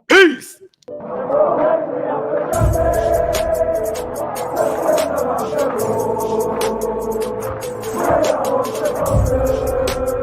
Peace.